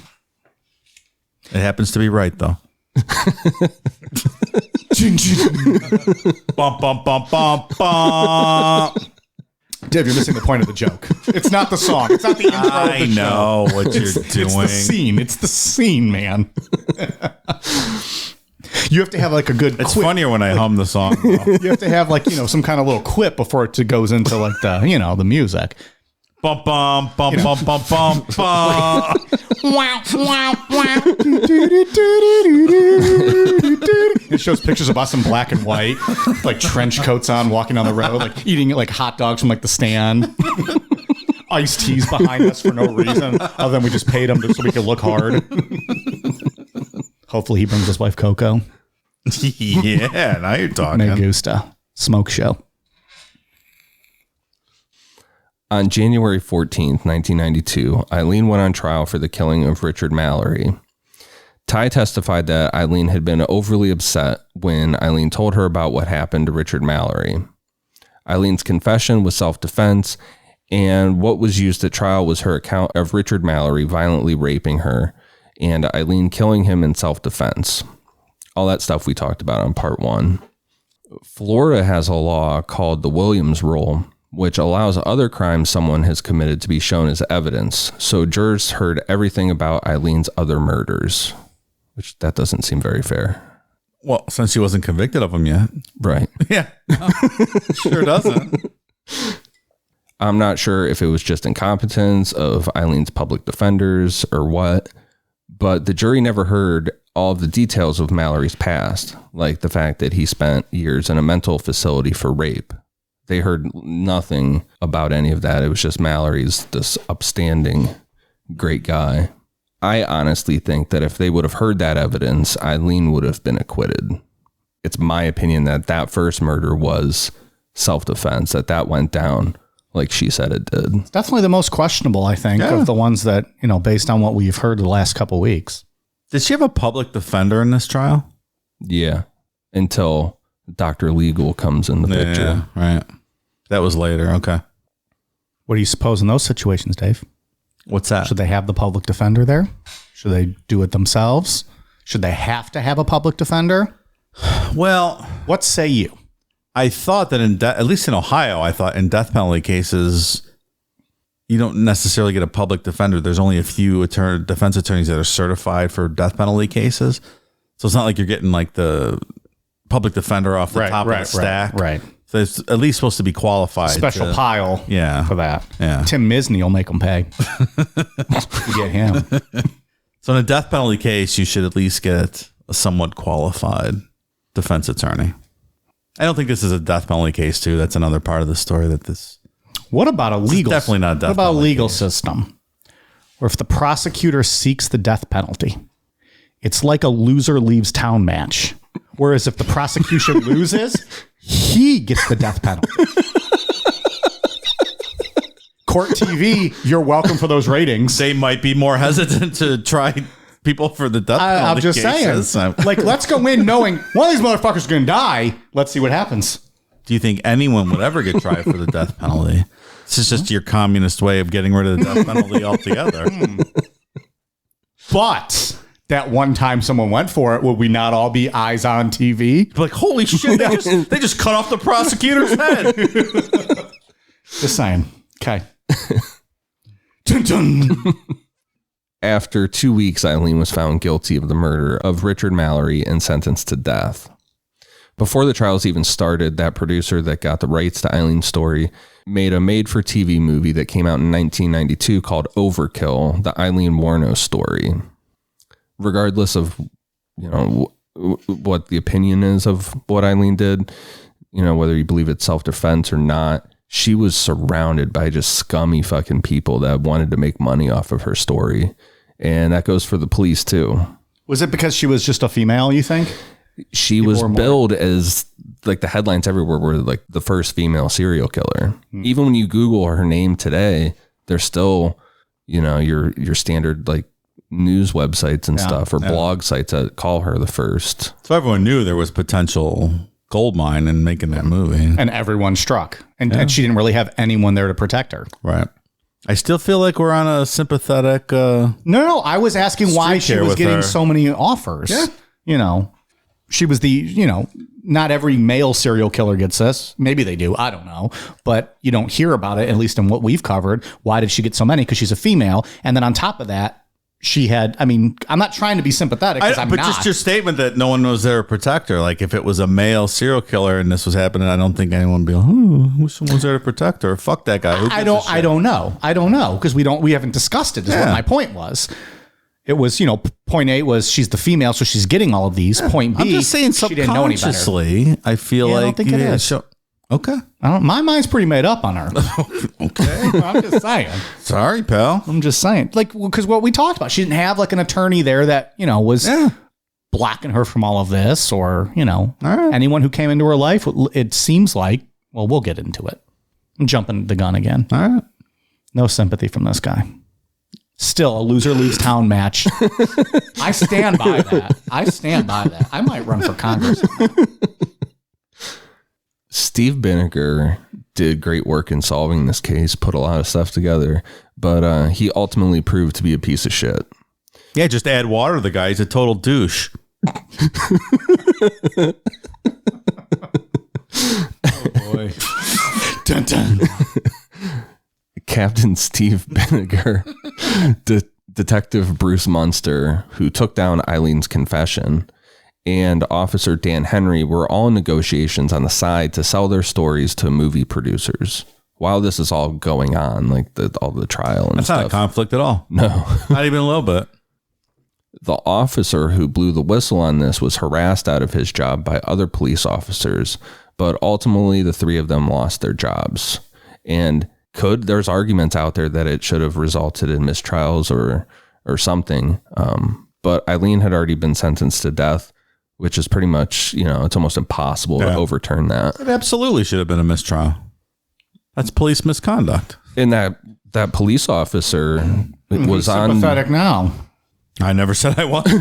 It happens to be right, though. Bum, bum, bum, bum, bum. Dave, you're missing the point of the joke. It's not the song. It's not the intro of the I know show. what you're doing. It's the scene. It's the scene, man. You have to have like a good It's quip. funnier when I hum the song. You have to have like, some kind of little quip before it goes into like the, the music. Bum, bum, bum, bum, bum, bum, bum. It shows pictures of us in black and white, like trench coats on, walking on the road, like eating like hot dogs from like the stand. Iced teas behind us for no reason, other than we just paid him so we could look hard. Hopefully he brings his wife Coco. Yeah, now you're talking. Me gusta. Smoke show. On January 14th, 1992, Aileen went on trial for the killing of Richard Mallory. Ty testified that Aileen had been overly upset when Aileen told her about what happened to Richard Mallory. Eileen's confession was self-defense, and what was used at trial was her account of Richard Mallory violently raping her and Aileen killing him in self-defense. All that stuff we talked about on part 1. Florida has a law called the Williams Rule, which allows other crimes someone has committed to be shown as evidence. So jurors heard everything about Eileen's other murders, which that doesn't seem very fair. Well, since she wasn't convicted of them yet. Right. Yeah. No, sure doesn't. I'm not sure if it was just incompetence of Eileen's public defenders or what, but the jury never heard all of the details of Mallory's past, like the fact that he spent years in a mental facility for rape. They heard nothing about any of that. It was just Mallory's this upstanding, great guy. I honestly think that if they would have heard that evidence, Aileen would have been acquitted. It's my opinion that that first murder was self-defense, that went down like she said it did. It's definitely the most questionable, I think, of the ones that, based on what we've heard the last couple of weeks. Did she have a public defender in this trial? Yeah, until Dr. Legal comes in the picture. Yeah, right. That was later. Okay. What do you suppose in those situations, Dave? What's that? Should they have the public defender there? Should they do it themselves? Should they have to have a public defender? Well, what say you? I thought that at least in Ohio, I thought in death penalty cases, you don't necessarily get a public defender. There's only a few defense attorneys that are certified for death penalty cases. So it's not like you're getting like the public defender off the top of the stack. Right. So it's at least supposed to be qualified. Special pile for that. Yeah. Tim Misney will make them pay. You get him. So in a death penalty case, you should at least get a somewhat qualified defense attorney. I don't think this is a death penalty case, too. That's another part of the story that this... What about a legal... Definitely not a death penalty. What about a legal system? Or if the prosecutor seeks the death penalty, it's like a loser leaves town match. Whereas if the prosecution loses, he gets the death penalty. Court TV, you're welcome for those ratings. They might be more hesitant to try people for the death penalty I'm just cases. saying. Like, let's go in knowing one of these motherfuckers are going to die. Let's see what happens. Do you think anyone would ever get tried for the death penalty? This is just your communist way of getting rid of the death penalty altogether. But that one time someone went for it, would we not all be eyes on TV? Like, holy shit, they just cut off the prosecutor's head. Just saying. Okay. Dun, dun. After 2 weeks, Aileen was found guilty of the murder of Richard Mallory and sentenced to death. Before the trials even started, that producer that got the rights to Eileen's story made a made-for-TV movie that came out in 1992 called Overkill, the Aileen Wuornos story. Regardless of, what the opinion is of what Aileen did, whether you believe it's self-defense or not, she was surrounded by just scummy fucking people that wanted to make money off of her story. And that goes for the police too. Was it because she was just a female, you think? She was billed as, like, the headlines everywhere were like the first female serial killer. Even when you Google her name today, there's still, your standard like news websites and stuff or blog sites that call her the first. So everyone knew there was potential gold mine in making that movie. And everyone struck. And she didn't really have anyone there to protect her. Right. I still feel like we're on a sympathetic... No, I was asking why she was getting so many offers. Yeah. She was the, not every male serial killer gets this. Maybe they do. I don't know. But you don't hear about it, at least in what we've covered. Why did she get so many? Because she's a female. And then on top of that, she had, I'm not trying to be sympathetic because I'm not. But just your statement that no one was there to protect her. Like, if it was a male serial killer and this was happening, I don't think anyone would be like, someone's there to protect her. Fuck that guy. I don't know. Because we haven't discussed it, is what my point was. it was, point A was she's the female, so she's getting all of these. Point B, I'm just saying she didn't know any better. subconsciously, I feel like... I don't think it is. Okay. My mind's pretty made up on her. Okay. I'm just saying. Sorry, pal. I'm just saying. Because what we talked about, she didn't have an attorney there that, was blocking her from all of this or, right. anyone who came into her life. It seems like, well, we'll get into it. I'm jumping the gun again. All right. No sympathy from this guy. Still a loser leaves town match. I stand by that. I might run for Congress. Steve Binniger did great work in solving this case, put a lot of stuff together, but he ultimately proved to be a piece of shit. Yeah, just add water to the guy. He's a total douche. Oh, boy. Dun, dun. Captain Steve Binniger, Detective Bruce Munster, who took down Eileen's confession, and Officer Dan Henry were all in negotiations on the side to sell their stories to movie producers while this is all going on, all the trial and That's stuff. not a conflict at all. No. Not even a little bit. The officer who blew the whistle on this was harassed out of his job by other police officers, but ultimately the three of them lost their jobs. And there's arguments out there that it should have resulted in mistrials or something. But Aileen had already been sentenced to death, which is pretty much, it's almost impossible to overturn that. It absolutely should have been a mistrial. That's police misconduct. And that police officer was sympathetic now. I never said I was.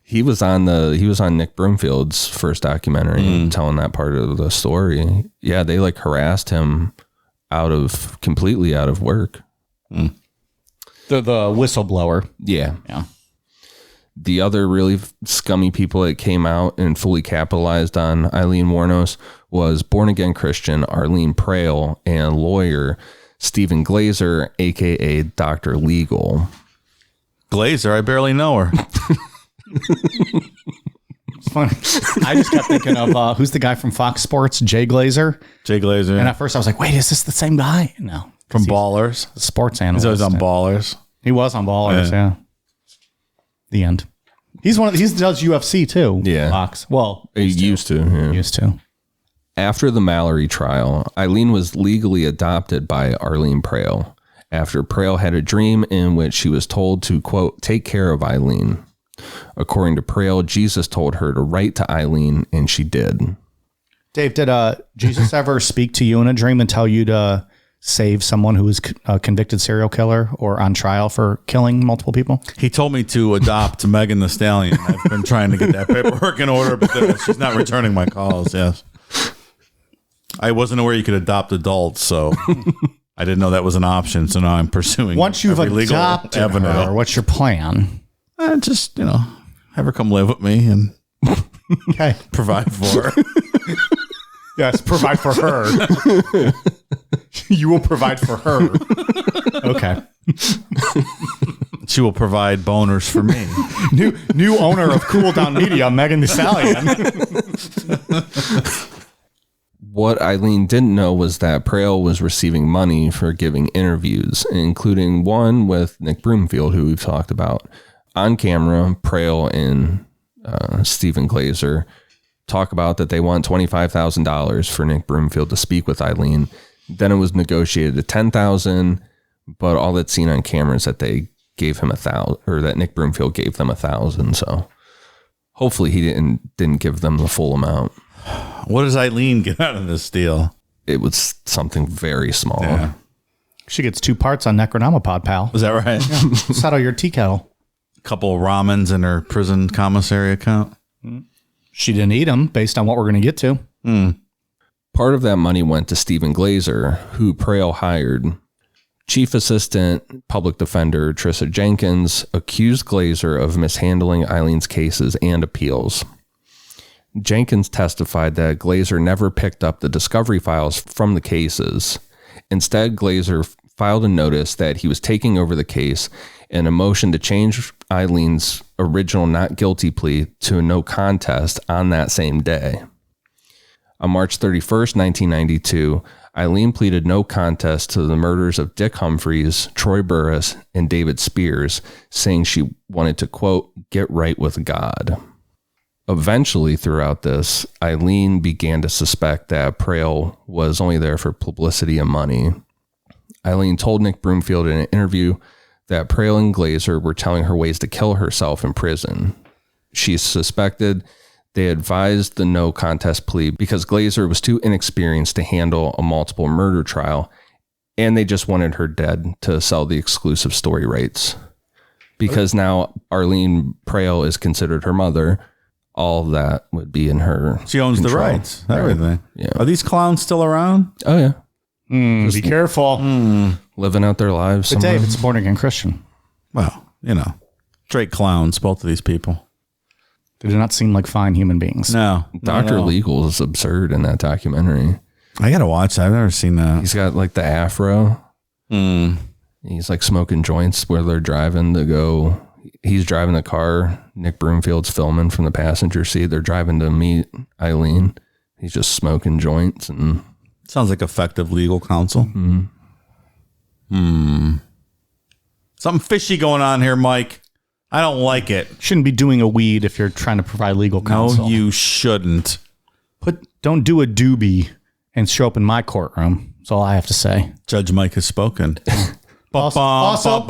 He was on Nick Broomfield's first documentary telling that part of the story. Yeah, they harassed him completely out of work. The whistleblower. Yeah. Yeah. The other really scummy people that came out and fully capitalized on Aileen Wuornos was born-again Christian Arlene Prail and lawyer Stephen Glazer, a.k.a. Dr. Legal. Glazer, I barely know her. It's funny. I just kept thinking of who's the guy from Fox Sports, Jay Glazer. Jay Glazer. And at first I was like, wait, is this the same guy? No. From Ballers. The sports analyst. He's always on Ballers. He was on Ballers, yeah. The end. He does UFC too. Yeah. Fox. Well, He used to. Yeah. used to. After the Mallory trial, Aileen was legally adopted by Arlene Prail after Prail had a dream in which she was told to, quote, take care of Aileen. According to Prail, Jesus told her to write to Aileen, and she did. Dave, did Jesus ever speak to you in a dream and tell you to save someone who was a convicted serial killer or on trial for killing multiple people? He told me to adopt Megan the Stallion. I've been trying to get that paperwork in order, but she's not returning my calls. Yes. I wasn't aware you could adopt adults, so I didn't know that was an option. So now I'm pursuing. Once you've every legal adopted avenue. her, what's your plan? Just, have her come live with me and Okay. provide for her. Yes, provide for her. You will provide for her. Okay. She will provide boners for me. New owner of Cool Down Media, Megan the Stallion. What Aileen didn't know was that Prail was receiving money for giving interviews, including one with Nick Broomfield, who we've talked about. On camera, Prail and Stephen Glazer talk about that they want $25,000 for Nick Broomfield to speak with Aileen. Then it was negotiated to $10,000, but all that's seen on camera is that they gave him $1,000, or that Nick Broomfield gave them $1,000. So hopefully he didn't give them the full amount. What does Aileen get out of this deal? It was something very small. Yeah. She gets 2 parts on Necronomipod, pal. Is that right? Settle your tea kettle. A couple of ramens in her prison commissary account. She didn't eat them, based on what we're going to get to. Part of that money went to Stephen Glazer, who Prail hired. Chief Assistant Public Defender Trissa Jenkins accused Glazer of mishandling Eileen's cases and appeals. Jenkins testified that Glazer never picked up the discovery files from the cases. Instead, Glazer filed a notice that he was taking over the case and a motion to change Eileen's original not guilty plea to a no contest on that same day. On March 31st, 1992, Aileen pleaded no contest to the murders of Dick Humphreys, Troy Burris, and David Spears, saying she wanted to, quote, get right with God. Eventually, throughout this, Aileen began to suspect that Prale was only there for publicity and money. Aileen told Nick Broomfield in an interview that Prale and Glazer were telling her ways to kill herself in prison. She suspected they advised the no contest plea because Glazer was too inexperienced to handle a multiple murder trial, and they just wanted her dead to sell the exclusive story rights. Because now Arlene Prale is considered her mother, all of that would be in her. She owns control. the rights, everything. Yeah. Are these clowns still around? Oh, yeah. Be careful. Living out their lives. But Dave, it's a born-again Christian. Well, straight clowns, both of these people. They do not seem like fine human beings. No. Dr. Legal is absurd in that documentary. I got to watch that. I've never seen that. He's got like the afro. He's like smoking joints where they're driving to go. He's driving the car. Nick Broomfield's filming from the passenger seat. They're driving to meet Aileen. He's just smoking joints. And sounds like effective legal counsel. Something fishy going on here, Mike. I don't like it. Shouldn't be doing a weed if you're trying to provide legal counsel. No, you shouldn't. Don't do a doobie and show up in my courtroom. That's all I have to say. Judge Mike has spoken. Also,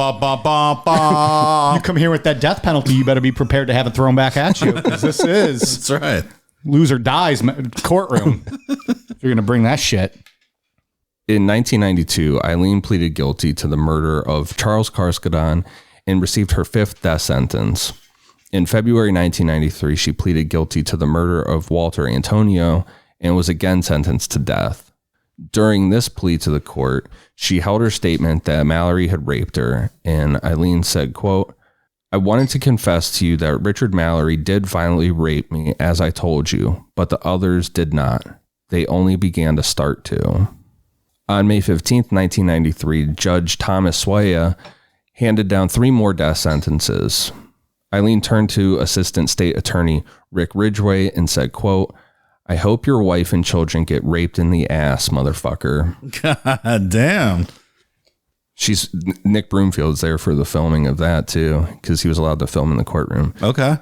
you come here with that death penalty, you better be prepared to have it thrown back at you. Because this is That's right. loser dies courtroom. If you're going to bring that shit. in 1992, Aileen pleaded guilty to the murder of Charles Carskadon and received her 5th death sentence. In February 1993, she pleaded guilty to the murder of Walter Antonio and was again sentenced to death. During this plea to the court, she held her statement that Mallory had raped her, and Aileen said, quote, "I wanted to confess to you that Richard Mallory did violently rape me, as I told you, but the others did not. They only began to start to." On May 15th, 1993, Judge Thomas Swaya handed down 3 more death sentences. Aileen turned to Assistant State Attorney Rick Ridgway and said, quote, "I hope your wife and children get raped in the ass, motherfucker." God damn. Nick Broomfield's there for the filming of that too, because he was allowed to film in the courtroom. Okay.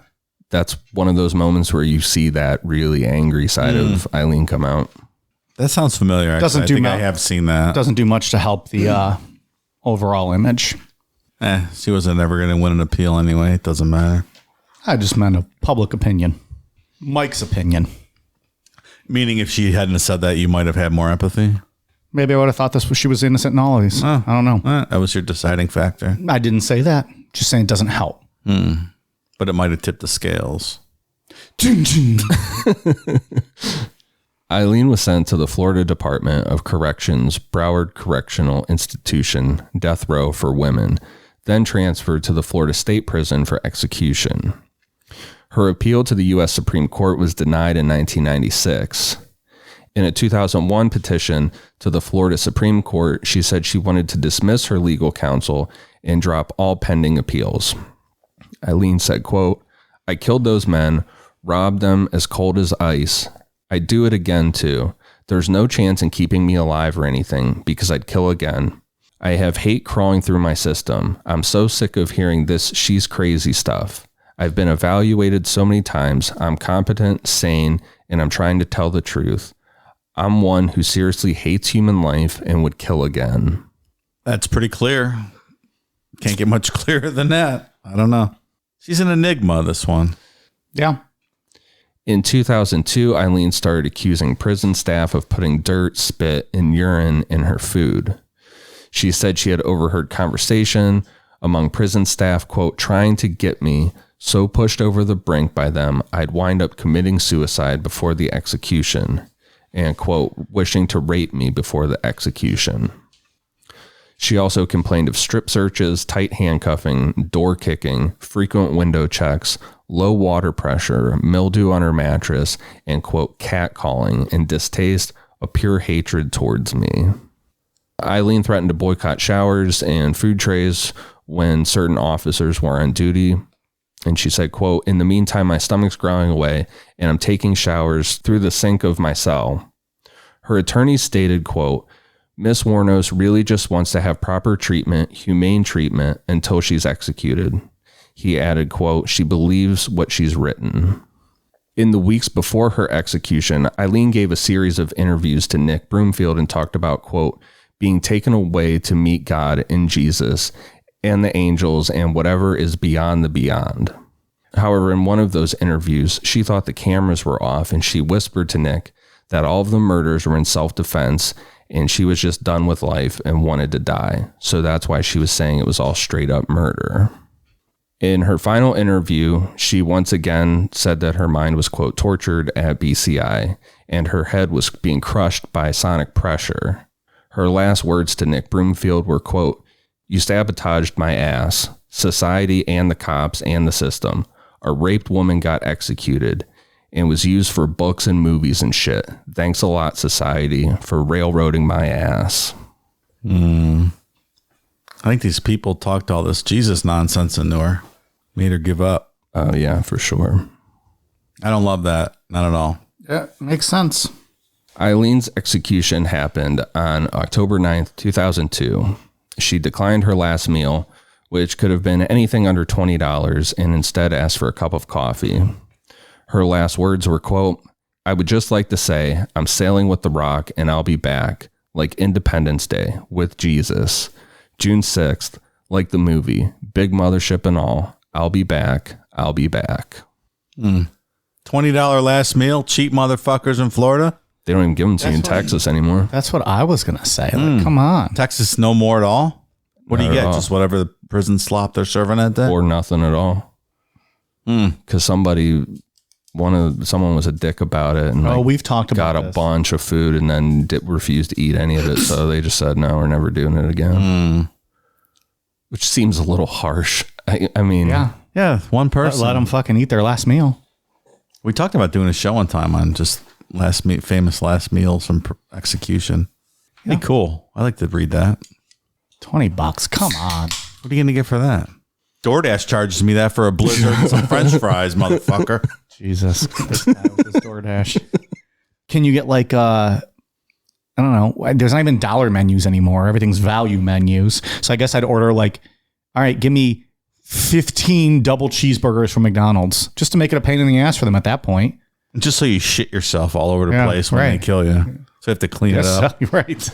That's one of those moments where you see that really angry side of Aileen come out. That sounds familiar. Actually. I have seen that. Doesn't do much to help the overall image. She wasn't ever going to win an appeal anyway. It doesn't matter. I just meant a public opinion. Mike's opinion. Meaning if she hadn't said that, you might have had more empathy? Maybe I would have thought she was innocent in all of these. I don't know. That was your deciding factor. I didn't say that. Just saying it doesn't help. But it might have tipped the scales. Aileen was sent to the Florida Department of Corrections Broward Correctional Institution death row for women, then transferred to the Florida State Prison for execution. Her appeal to the U.S. Supreme Court was denied in 1996. In a 2001 petition to the Florida Supreme Court, she said she wanted to dismiss her legal counsel and drop all pending appeals. Aileen said, quote, "I killed those men, robbed them as cold as ice. I'd do it again, too. There's no chance in keeping me alive or anything, because I'd kill again. I have hate crawling through my system. I'm so sick of hearing this she's crazy stuff. I've been evaluated so many times. I'm competent, sane, and I'm trying to tell the truth. I'm one who seriously hates human life and would kill again." That's pretty clear. Can't get much clearer than that. I don't know. She's an enigma, this one. Yeah. In 2002, Aileen started accusing prison staff of putting dirt, spit, and urine in her food. She said she had overheard conversation among prison staff, quote, "trying to get me, so pushed over the brink by them, I'd wind up committing suicide before the execution," and, quote, "wishing to rape me before the execution." She also complained of strip searches, tight handcuffing, door kicking, frequent window checks, low water pressure, mildew on her mattress, and, quote, "catcalling and distaste, a pure hatred towards me." Aileen threatened to boycott showers and food trays when certain officers were on duty. And she said, quote, "In the meantime, my stomach's growling away and I'm taking showers through the sink of my cell." Her attorney stated, quote, Miss Wuornos really just wants to have proper treatment, humane treatment, until she's executed. He added, quote, she believes what she's written. In the weeks before her execution, Aileen gave a series of interviews to Nick Broomfield and talked about, quote, being taken away to meet God in Jesus and the angels and whatever is beyond the beyond. However, in one of those interviews, she thought the cameras were off and she whispered to Nick that all of the murders were in self-defense and she was just done with life and wanted to die. So that's why she was saying it was all straight up murder. In her final interview, she once again said that her mind was, quote, tortured at BCI and her head was being crushed by sonic pressure. Her last words to Nick Broomfield were, quote, you sabotaged my ass, society and the cops and the system. A raped woman got executed and was used for books and movies and shit. Thanks a lot, society, for railroading my ass. I think these people talked all this Jesus nonsense into her. Made her give up. Oh, yeah, for sure. I don't love that. Not at all. Yeah, makes sense. Eileen's execution happened on October 9th, 2002. She declined her last meal, which could have been anything under $20, and instead asked for a cup of coffee. Her last words were, quote, I would just like to say I'm sailing with the Rock and I'll be back, like Independence Day, with Jesus. June 6th, like the movie, big mothership and all, I'll be back, I'll be back. $20 last meal, cheap motherfuckers in Florida. They don't even give them to you in Texas anymore. That's what I was going to say. Like, come on. Texas, no more at all. What do you Not at get? all. Just whatever the prison slop they're serving that day? Or nothing at all. Because someone was a dick about it and Oh, we've talked about got a this. bunch of food and then refused to eat any of it. So they just said, no, we're never doing it again. Which seems a little harsh. I mean, Yeah. Yeah, one person. Let them fucking eat their last meal. We talked about doing a show one time on just famous last meals from execution. Hey, cool. I like to read that. $20. Come on. What are you going to get for that? DoorDash charges me that for a blizzard and some French fries, motherfucker. Jesus. This guy with his DoorDash. Can you get like, I don't know. There's not even dollar menus anymore. Everything's value menus. So I guess I'd order like, all right, give me 15 double cheeseburgers from McDonald's just to make it a pain in the ass for them at that point. Just so you shit yourself all over the Yeah, place when right. they kill you. So you have to clean it up. Right.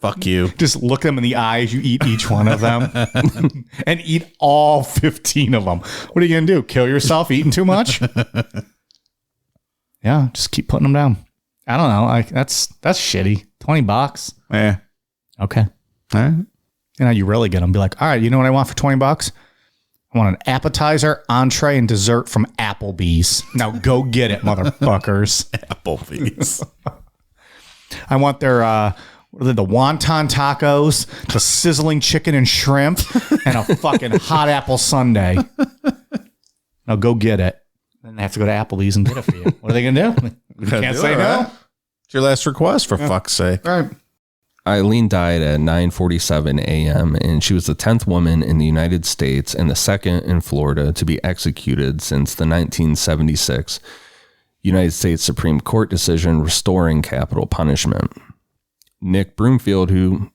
Fuck you. Just look them in the eyes. You eat each one of them and eat all 15 of them. What are you going to do? Kill yourself eating too much? Yeah. Just keep putting them down. I don't know. That's shitty. $20. Yeah. Okay. All right. You know, you really get them. Be like, all right, you know what I want for $20? I want an appetizer, entree, and dessert from Applebee's. Now go get it, motherfuckers. Applebee's. I want their what are they, the wonton tacos, the sizzling chicken and shrimp, and a fucking hot apple sundae. Now go get it. Then they have to go to Applebee's and get it for you. What are they gonna do? You can't do say it, no. right? It's your last request, for fuck's sake. Right. Eileen died at 9:47 a.m. and she was the 10th woman in the United States and the second in Florida to be executed since the 1976 United States Supreme Court decision restoring capital punishment. Nick Broomfield, who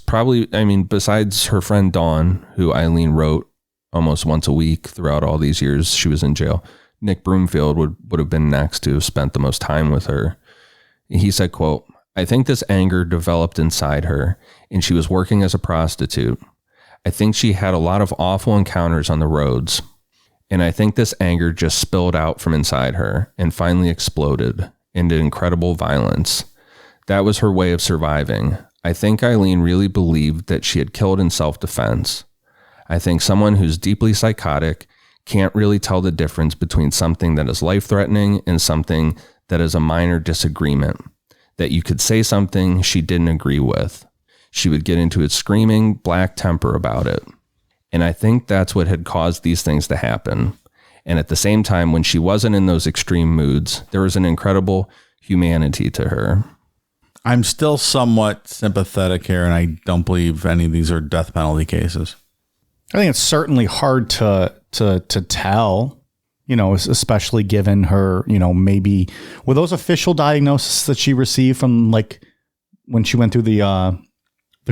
probably, besides her friend Dawn, who Eileen wrote almost once a week throughout all these years she was in jail, Nick Broomfield would have been next to have spent the most time with her. He said, quote, I think this anger developed inside her and she was working as a prostitute. I think she had a lot of awful encounters on the roads. And I think this anger just spilled out from inside her and finally exploded into incredible violence. That was her way of surviving. I think Eileen really believed that she had killed in self-defense. I think someone who's deeply psychotic can't really tell the difference between something that is life-threatening and something that is a minor disagreement. That you could say something she didn't agree with. She would get into a screaming black temper about it. And I think that's what had caused these things to happen. And at the same time, when she wasn't in those extreme moods, there was an incredible humanity to her. I'm still somewhat sympathetic here, and I don't believe any of these are death penalty cases. I think it's certainly hard to tell. especially given her, maybe were those official diagnoses that she received from like when she went through the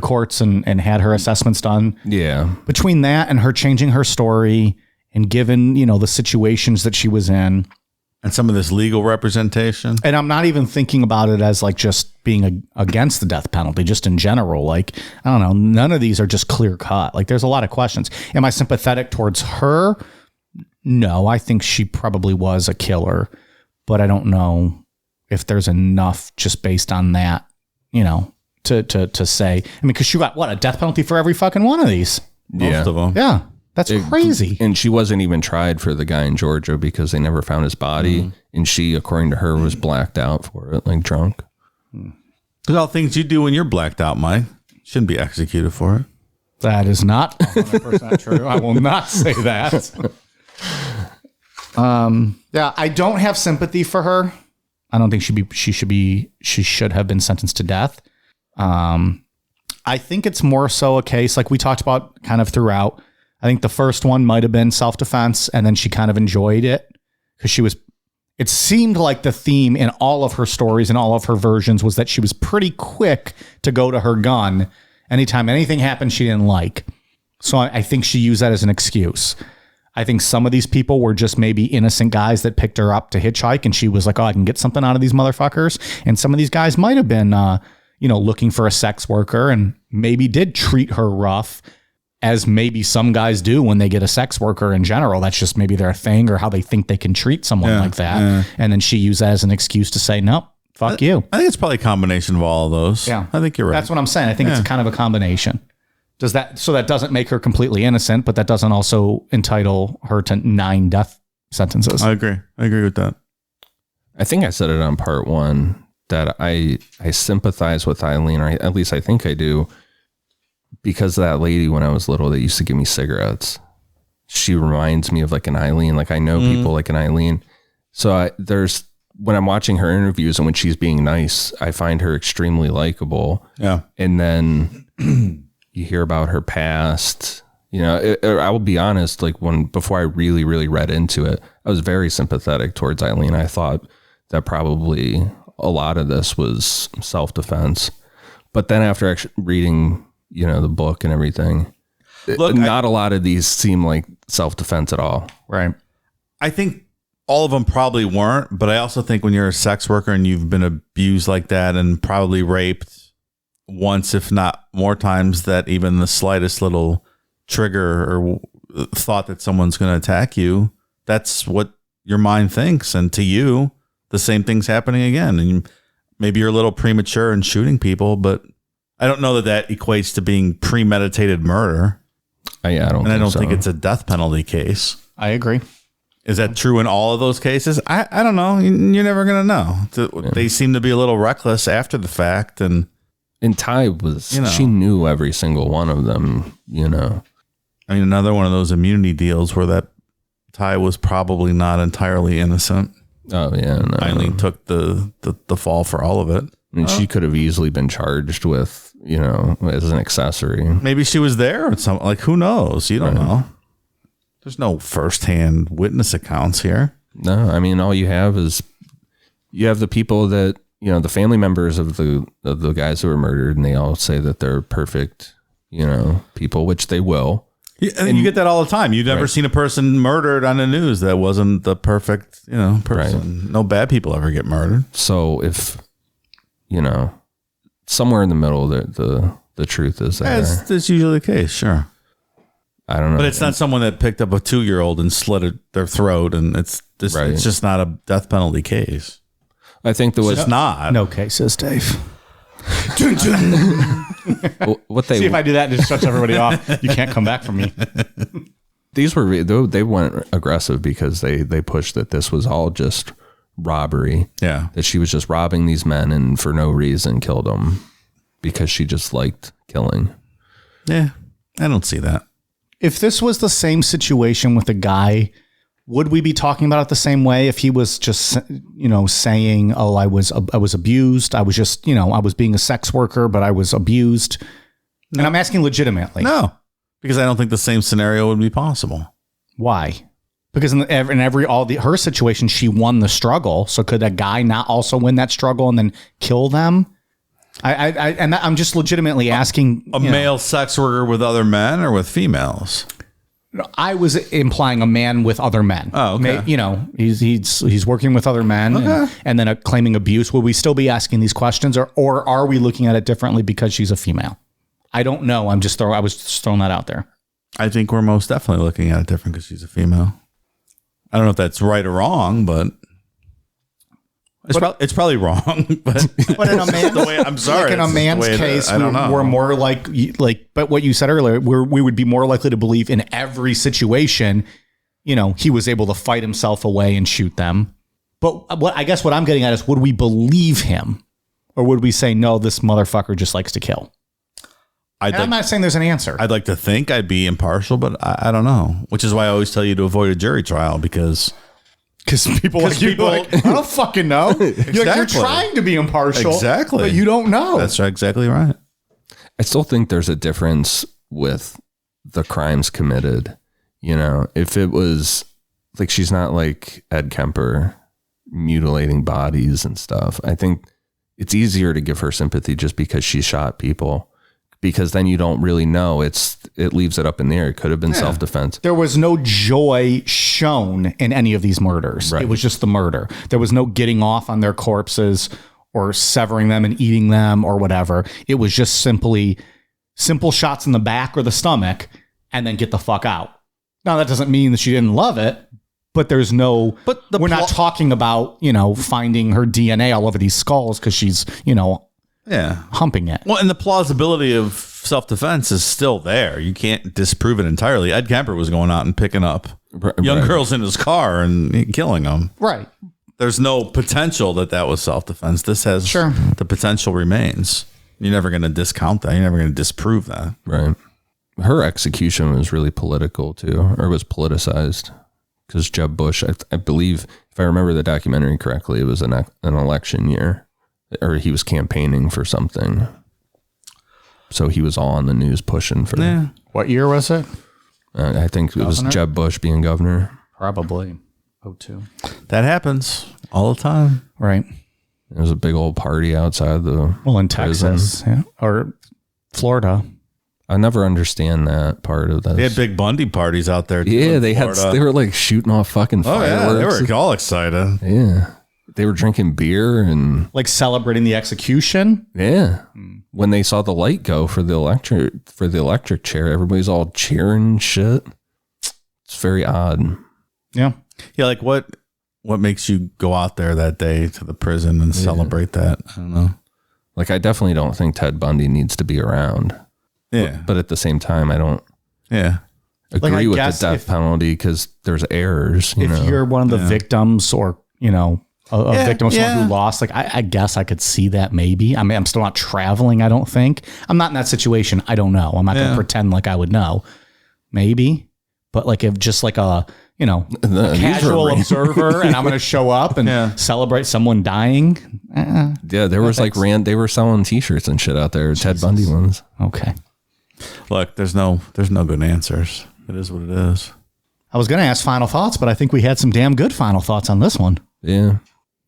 courts and had her assessments done. Yeah. Between that and her changing her story and given, the situations that she was in. And some of this legal representation. And I'm not even thinking about it as like just being against the death penalty, just in general. Like, I don't know. None of these are just clear cut. Like there's a lot of questions. Am I sympathetic towards her? No, I think she probably was a killer, but I don't know if there's enough just based on that, to say, because she got a death penalty for every fucking one of these. Most of them. Yeah. That's crazy. And she wasn't even tried for the guy in Georgia because they never found his body. Mm-hmm. And she, according to her, was blacked out for it, like drunk. Because all things you do when you're blacked out, Mike, shouldn't be executed for it. That is not 100% true. I will not say that. Yeah, I don't have sympathy for her. I don't think she should have been sentenced to death. I think it's more so a case like we talked about kind of throughout. I think the first one might have been self-defense, and then she kind of enjoyed it because it seemed like the theme in all of her stories and all of her versions was that she was pretty quick to go to her gun anytime anything happened she didn't like. So I think she used that as an excuse. I think some of these people were just maybe innocent guys that picked her up to hitchhike, and she was like, oh, I can get something out of these motherfuckers. And some of these guys might have been, looking for a sex worker and maybe did treat her rough, as maybe some guys do when they get a sex worker in general. That's just maybe their thing or how they think they can treat someone like that. Yeah. And then she used that as an excuse to say, nope, fuck you. I think it's probably a combination of all of those. Yeah. I think you're right. That's what I'm saying. I think it's kind of a combination. So that doesn't make her completely innocent, but that doesn't also entitle her to 9 death sentences. I agree with that. I think I said it on part 1 that I sympathize with Aileen, or at least I think I do, because of that lady when I was little that used to give me cigarettes. She reminds me of like an Aileen. Like I know people like an Aileen. So when I'm watching her interviews and when she's being nice, I find her extremely likable. Yeah. And then you hear about her past, I will be honest, like before I really, really read into it, I was very sympathetic towards Aileen. I thought that probably a lot of this was self-defense. But then after actually reading, the book and everything, not a lot of these seem like self-defense at all. Right. I think all of them probably weren't, but I also think when you're a sex worker and you've been abused like that and probably raped once, if not more times, that even the slightest little trigger or thought that someone's going to attack you, that's what your mind thinks. And to you, the same thing's happening again. And maybe you're a little premature in shooting people, but I don't know that equates to being premeditated murder. I don't think it's a death penalty case. I agree. Is that true in all of those cases? I don't know. You're never going to know. They seem to be a little reckless after the fact. And Ty she knew every single one of them, I mean, another one of those immunity deals where that Ty was probably not entirely innocent. Oh, yeah. No. Aileen took the fall for all of it. I mean, she could have easily been charged with, as an accessory. Maybe she was there or something. Like, who knows? You don't know. There's no firsthand witness accounts here. No, I mean, all you have is you have the people that, the family members of the guys who were murdered, and they all say that they're perfect, people, which they will. Yeah, and you get that all the time. You've never seen a person murdered on the news that wasn't the perfect, person. Right. No bad people ever get murdered. So if, somewhere in the middle, the truth is there. That's usually the case, sure. I don't know. But it's not someone that picked up a 2-year-old and slit their throat, and it's just not a death penalty case. I think there was just not. No cases, Dave. What they see if I do that and just shuts everybody off. You can't come back from me. These were they went aggressive because they pushed that this was all just robbery. Yeah, that she was just robbing these men and for no reason killed them because she just liked killing. Yeah, I don't see that. If this was the same situation with a guy, would we be talking about it the same way if he was just, saying, oh, I was abused. I was just, I was being a sex worker, but I was abused. No. And I'm asking legitimately. No, because I don't think the same scenario would be possible. Why? Because in her situation, she won the struggle. So could that guy not also win that struggle and then kill them? I'm just legitimately asking a male sex worker with other men or with females. I was implying a man with other men. Oh, okay. He's working with other men and then claiming abuse. Will we still be asking these questions, or are we looking at it differently because she's a female? I don't know. I was just throwing that out there. I think we're most definitely looking at it different because she's a female. I don't know if that's right or wrong, but it's probably wrong. But in a man's, I'm sorry. Like in a man's case, I don't know. We're more like, but what you said earlier, we would be more likely to believe in every situation, he was able to fight himself away and shoot them. But what I'm getting at is, would we believe him, or would we say, no, this motherfucker just likes to kill? I'm not saying there's an answer. I'd like to think I'd be impartial, but I don't know. Which is why I always tell you to avoid a jury trial because people like you I don't fucking know. Exactly. You're trying to be impartial, exactly, but you don't know. That's exactly right. I still think there's a difference with the crimes committed. If it was like, she's not like Ed Kemper mutilating bodies and stuff. I think it's easier to give her sympathy just because she shot people. Because then you don't really know. It leaves it up in the air. It could have been self-defense. There was no joy shown in any of these murders. Right. It was just the murder. There was no getting off on their corpses or severing them and eating them or whatever. It was just simple shots in the back or the stomach and then get the fuck out. Now, that doesn't mean that she didn't love it, but there's no... we're not talking about, finding her DNA all over these skulls because she's, humping it. Well, and the plausibility of self-defense is still there. You can't disprove it entirely. Ed Kemper was going out and picking up young girls in his car and killing them. Right. There's no potential that was self-defense. This has the potential remains. You're never going to discount that. You're never going to disprove that. Right. Her execution was really political too, or was politicized because Jeb Bush, I believe, if I remember the documentary correctly, it was an election year. Or he was campaigning for something. So he was all on the news pushing for... Yeah. What year was it? I think it was Jeb Bush being governor. Probably. 2002. That happens all the time. Right. There was a big old party outside the in prison. Texas. Yeah. Or Florida. I never understand that part of this. They had big Bundy parties out there. Yeah, they were like shooting off fucking fireworks. Yeah, they were all excited. Yeah. They were drinking beer and celebrating the execution. Yeah. When they saw the light go for the electric chair, everybody's all cheering shit. It's very odd. Yeah. Yeah. Like what makes you go out there that day to the prison and celebrate that? I don't know. Like, I definitely don't think Ted Bundy needs to be around. Yeah. But at the same time, I don't agree with the death penalty because there's errors. If you're one of the victims or, a victim of someone who lost, I guess I could see that maybe. I mean, I'm still not traveling, I don't think. I'm not in that situation. I don't know. I'm not going to pretend like I would know. Maybe. But if just a casual observer and I'm going to show up and celebrate someone dying. There was they were selling t-shirts and shit out there. Jesus. Ted Bundy ones. Okay. Look, there's no good answers. It is what it is. I was going to ask final thoughts, but I think we had some damn good final thoughts on this one. Yeah.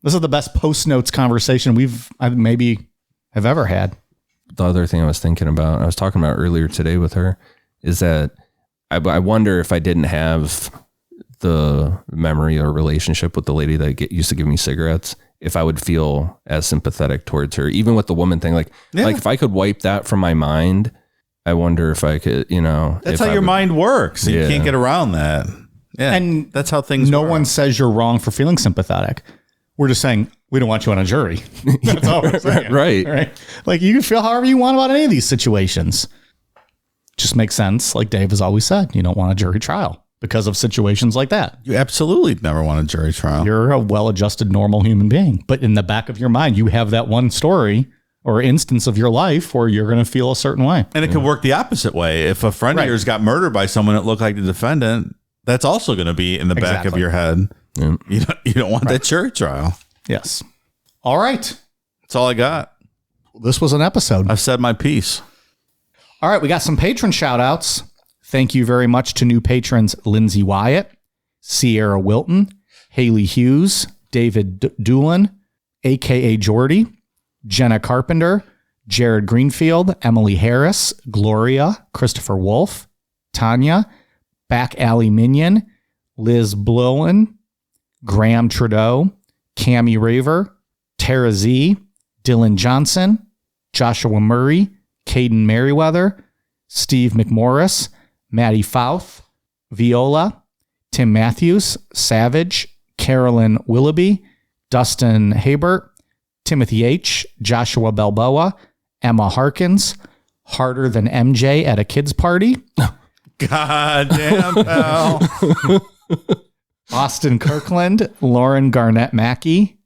This is the best post-notes conversation I maybe have ever had. The other thing I was thinking about, I was talking about earlier today with her, is that I wonder if I didn't have the memory or relationship with the lady that used to give me cigarettes, if I would feel as sympathetic towards her, even with the woman thing. Like if I could wipe that from my mind, I wonder if I could, That's how your mind works. You can't get around that. Yeah. And that's how things work. No one says you're wrong for feeling sympathetic. We're just saying, we don't want you on a jury. That's all we're saying. Right. Like, you can feel however you want about any of these situations. Just makes sense. Like Dave has always said, you don't want a jury trial because of situations like that. You absolutely never want a jury trial. You're a well-adjusted, normal human being. But in the back of your mind, you have that one story or instance of your life where you're going to feel a certain way. And it could work the opposite way. If a friend of yours got murdered by someone that looked like the defendant, that's also going to be in the back of your head. Yeah. You don't want that jury trial. Yes. All right. That's all I got. This was an episode. I've said my piece. All right. We got some patron shout outs. Thank you very much to new patrons Lindsay Wyatt, Sierra Wilton, Haley Hughes, David Doolin, a.k.a. Jordy, Jenna Carpenter, Jared Greenfield, Emily Harris, Gloria, Christopher Wolf, Tanya, Back Alley Minion, Liz Blowen, Graham Trudeau, Cammie Raver, Tara Z, Dylan Johnson, Joshua Murray, Caden Merriweather, Steve McMorris, Maddie Fouth, Viola, Tim Matthews, Savage, Carolyn Willoughby, Dustin Habert, Timothy H., Joshua Balboa, Emma Harkins, Harder Than MJ at a Kid's Party, God damn, pal. Austin Kirkland, Lauren Garnett Mackey,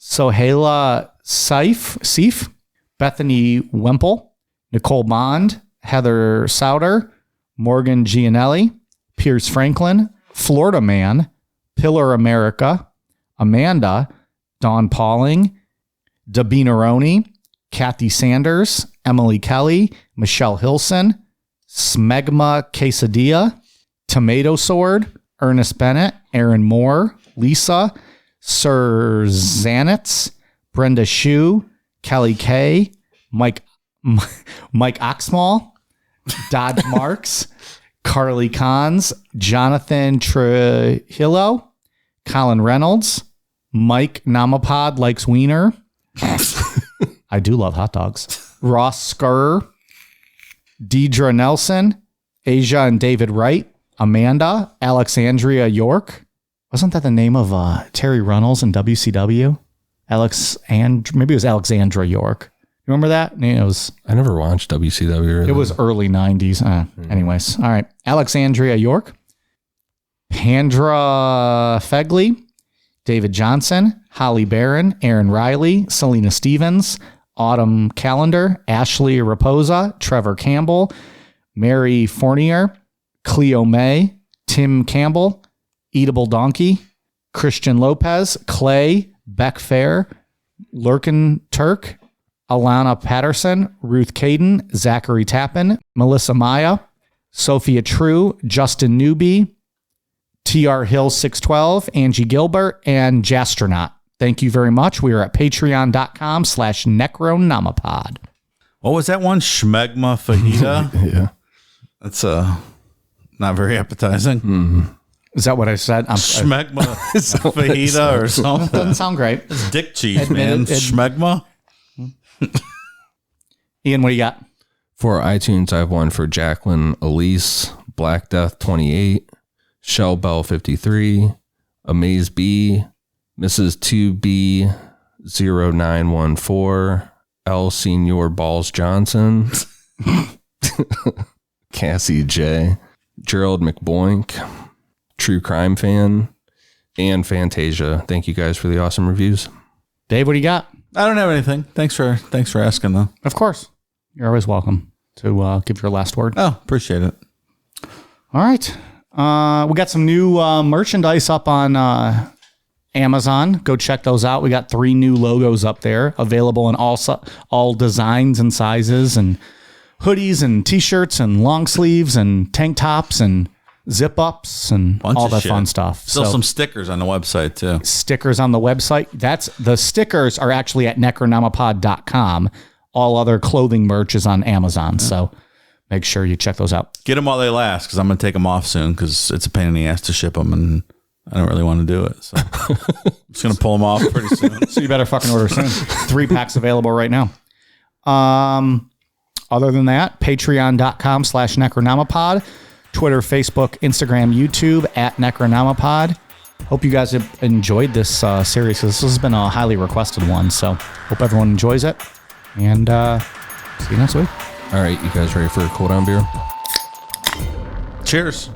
Sohaila Seif, Bethany Wemple, Nicole Bond, Heather Souter, Morgan Gianelli, Pierce Franklin, Florida Man, Pillar America, Amanda, Dawn Pauling, Dabinaroni, Kathy Sanders, Emily Kelly, Michelle Hilson, Smegma Quesadilla, Tomato Sword, Ernest Bennett, Aaron Moore, Lisa, Sir Zanitz, Brenda Shue, Kelly K, Mike Oxmall, Dodge Marks, Carly Cons, Jonathan Trujillo, Colin Reynolds, Mike Namapod likes wiener. I do love hot dogs. Ross Skurr, Deidre Nelson, Asia and David Wright, Amanda, Alexandria York. Wasn't that the name of Terry Runnels in WCW? Maybe it was Alexandra York. Remember that? It was. I never watched WCW. Really. It was early 90s. Anyways. All right. Alexandria York, Pandra Fegley, David Johnson, Holly Barron, Aaron Riley, Selena Stevens, Autumn Calendar, Ashley Raposa, Trevor Campbell, Mary Fournier, Cleo May, Tim Campbell, Eatable Donkey, Christian Lopez, Clay, Beck Fair, Lurkin Turk, Alana Patterson, Ruth Caden, Zachary Tappan, Melissa Maya, Sophia True, Justin Newby, TR Hill 612, Angie Gilbert, and Jastronaut. Thank you very much. We are at patreon.com/Necronomipod. What was that one? Schmegma fajita? Yeah. That's not very appetizing. Mm-hmm. Is that what I said? Schmegma fajita or something. Doesn't sound great. It's dick cheese, man. Schmegma. Ian, what do you got? For iTunes, I have one for Jacqueline Elise, Black Death 28, Shell Bell 53, Amaze B, Mrs. 2B 0914, L Senior Balls Johnson, Cassie J, Gerald McBoink, True Crime Fan, and Fantasia. Thank you guys for the awesome reviews. Dave, what do you got? I don't have anything. Thanks for asking, though. Of course. You're always welcome to give your last word. Oh, appreciate it. All right. We got some new merchandise up on Amazon. Go check those out. We got 3 new logos up there available in all designs and sizes, and hoodies and t-shirts and long sleeves and tank tops and zip ups and all that fun stuff. Still some stickers on the website too. Stickers on the website. The stickers are actually at necronomipod.com. All other clothing merch is on Amazon. Yeah. So make sure you check those out. Get them while they last, because I'm going to take them off soon, because it's a pain in the ass to ship them, and I don't really want to do it. So I'm just going to pull them off pretty soon. So you better fucking order soon. 3 packs available right now. Other than that, patreon.com/Necronomipod, Twitter, Facebook, Instagram, YouTube at Necronomipod. Hope you guys have enjoyed this series. This has been a highly requested one. So hope everyone enjoys it. And see you next week. All right, you guys ready for a cool down beer? Cheers.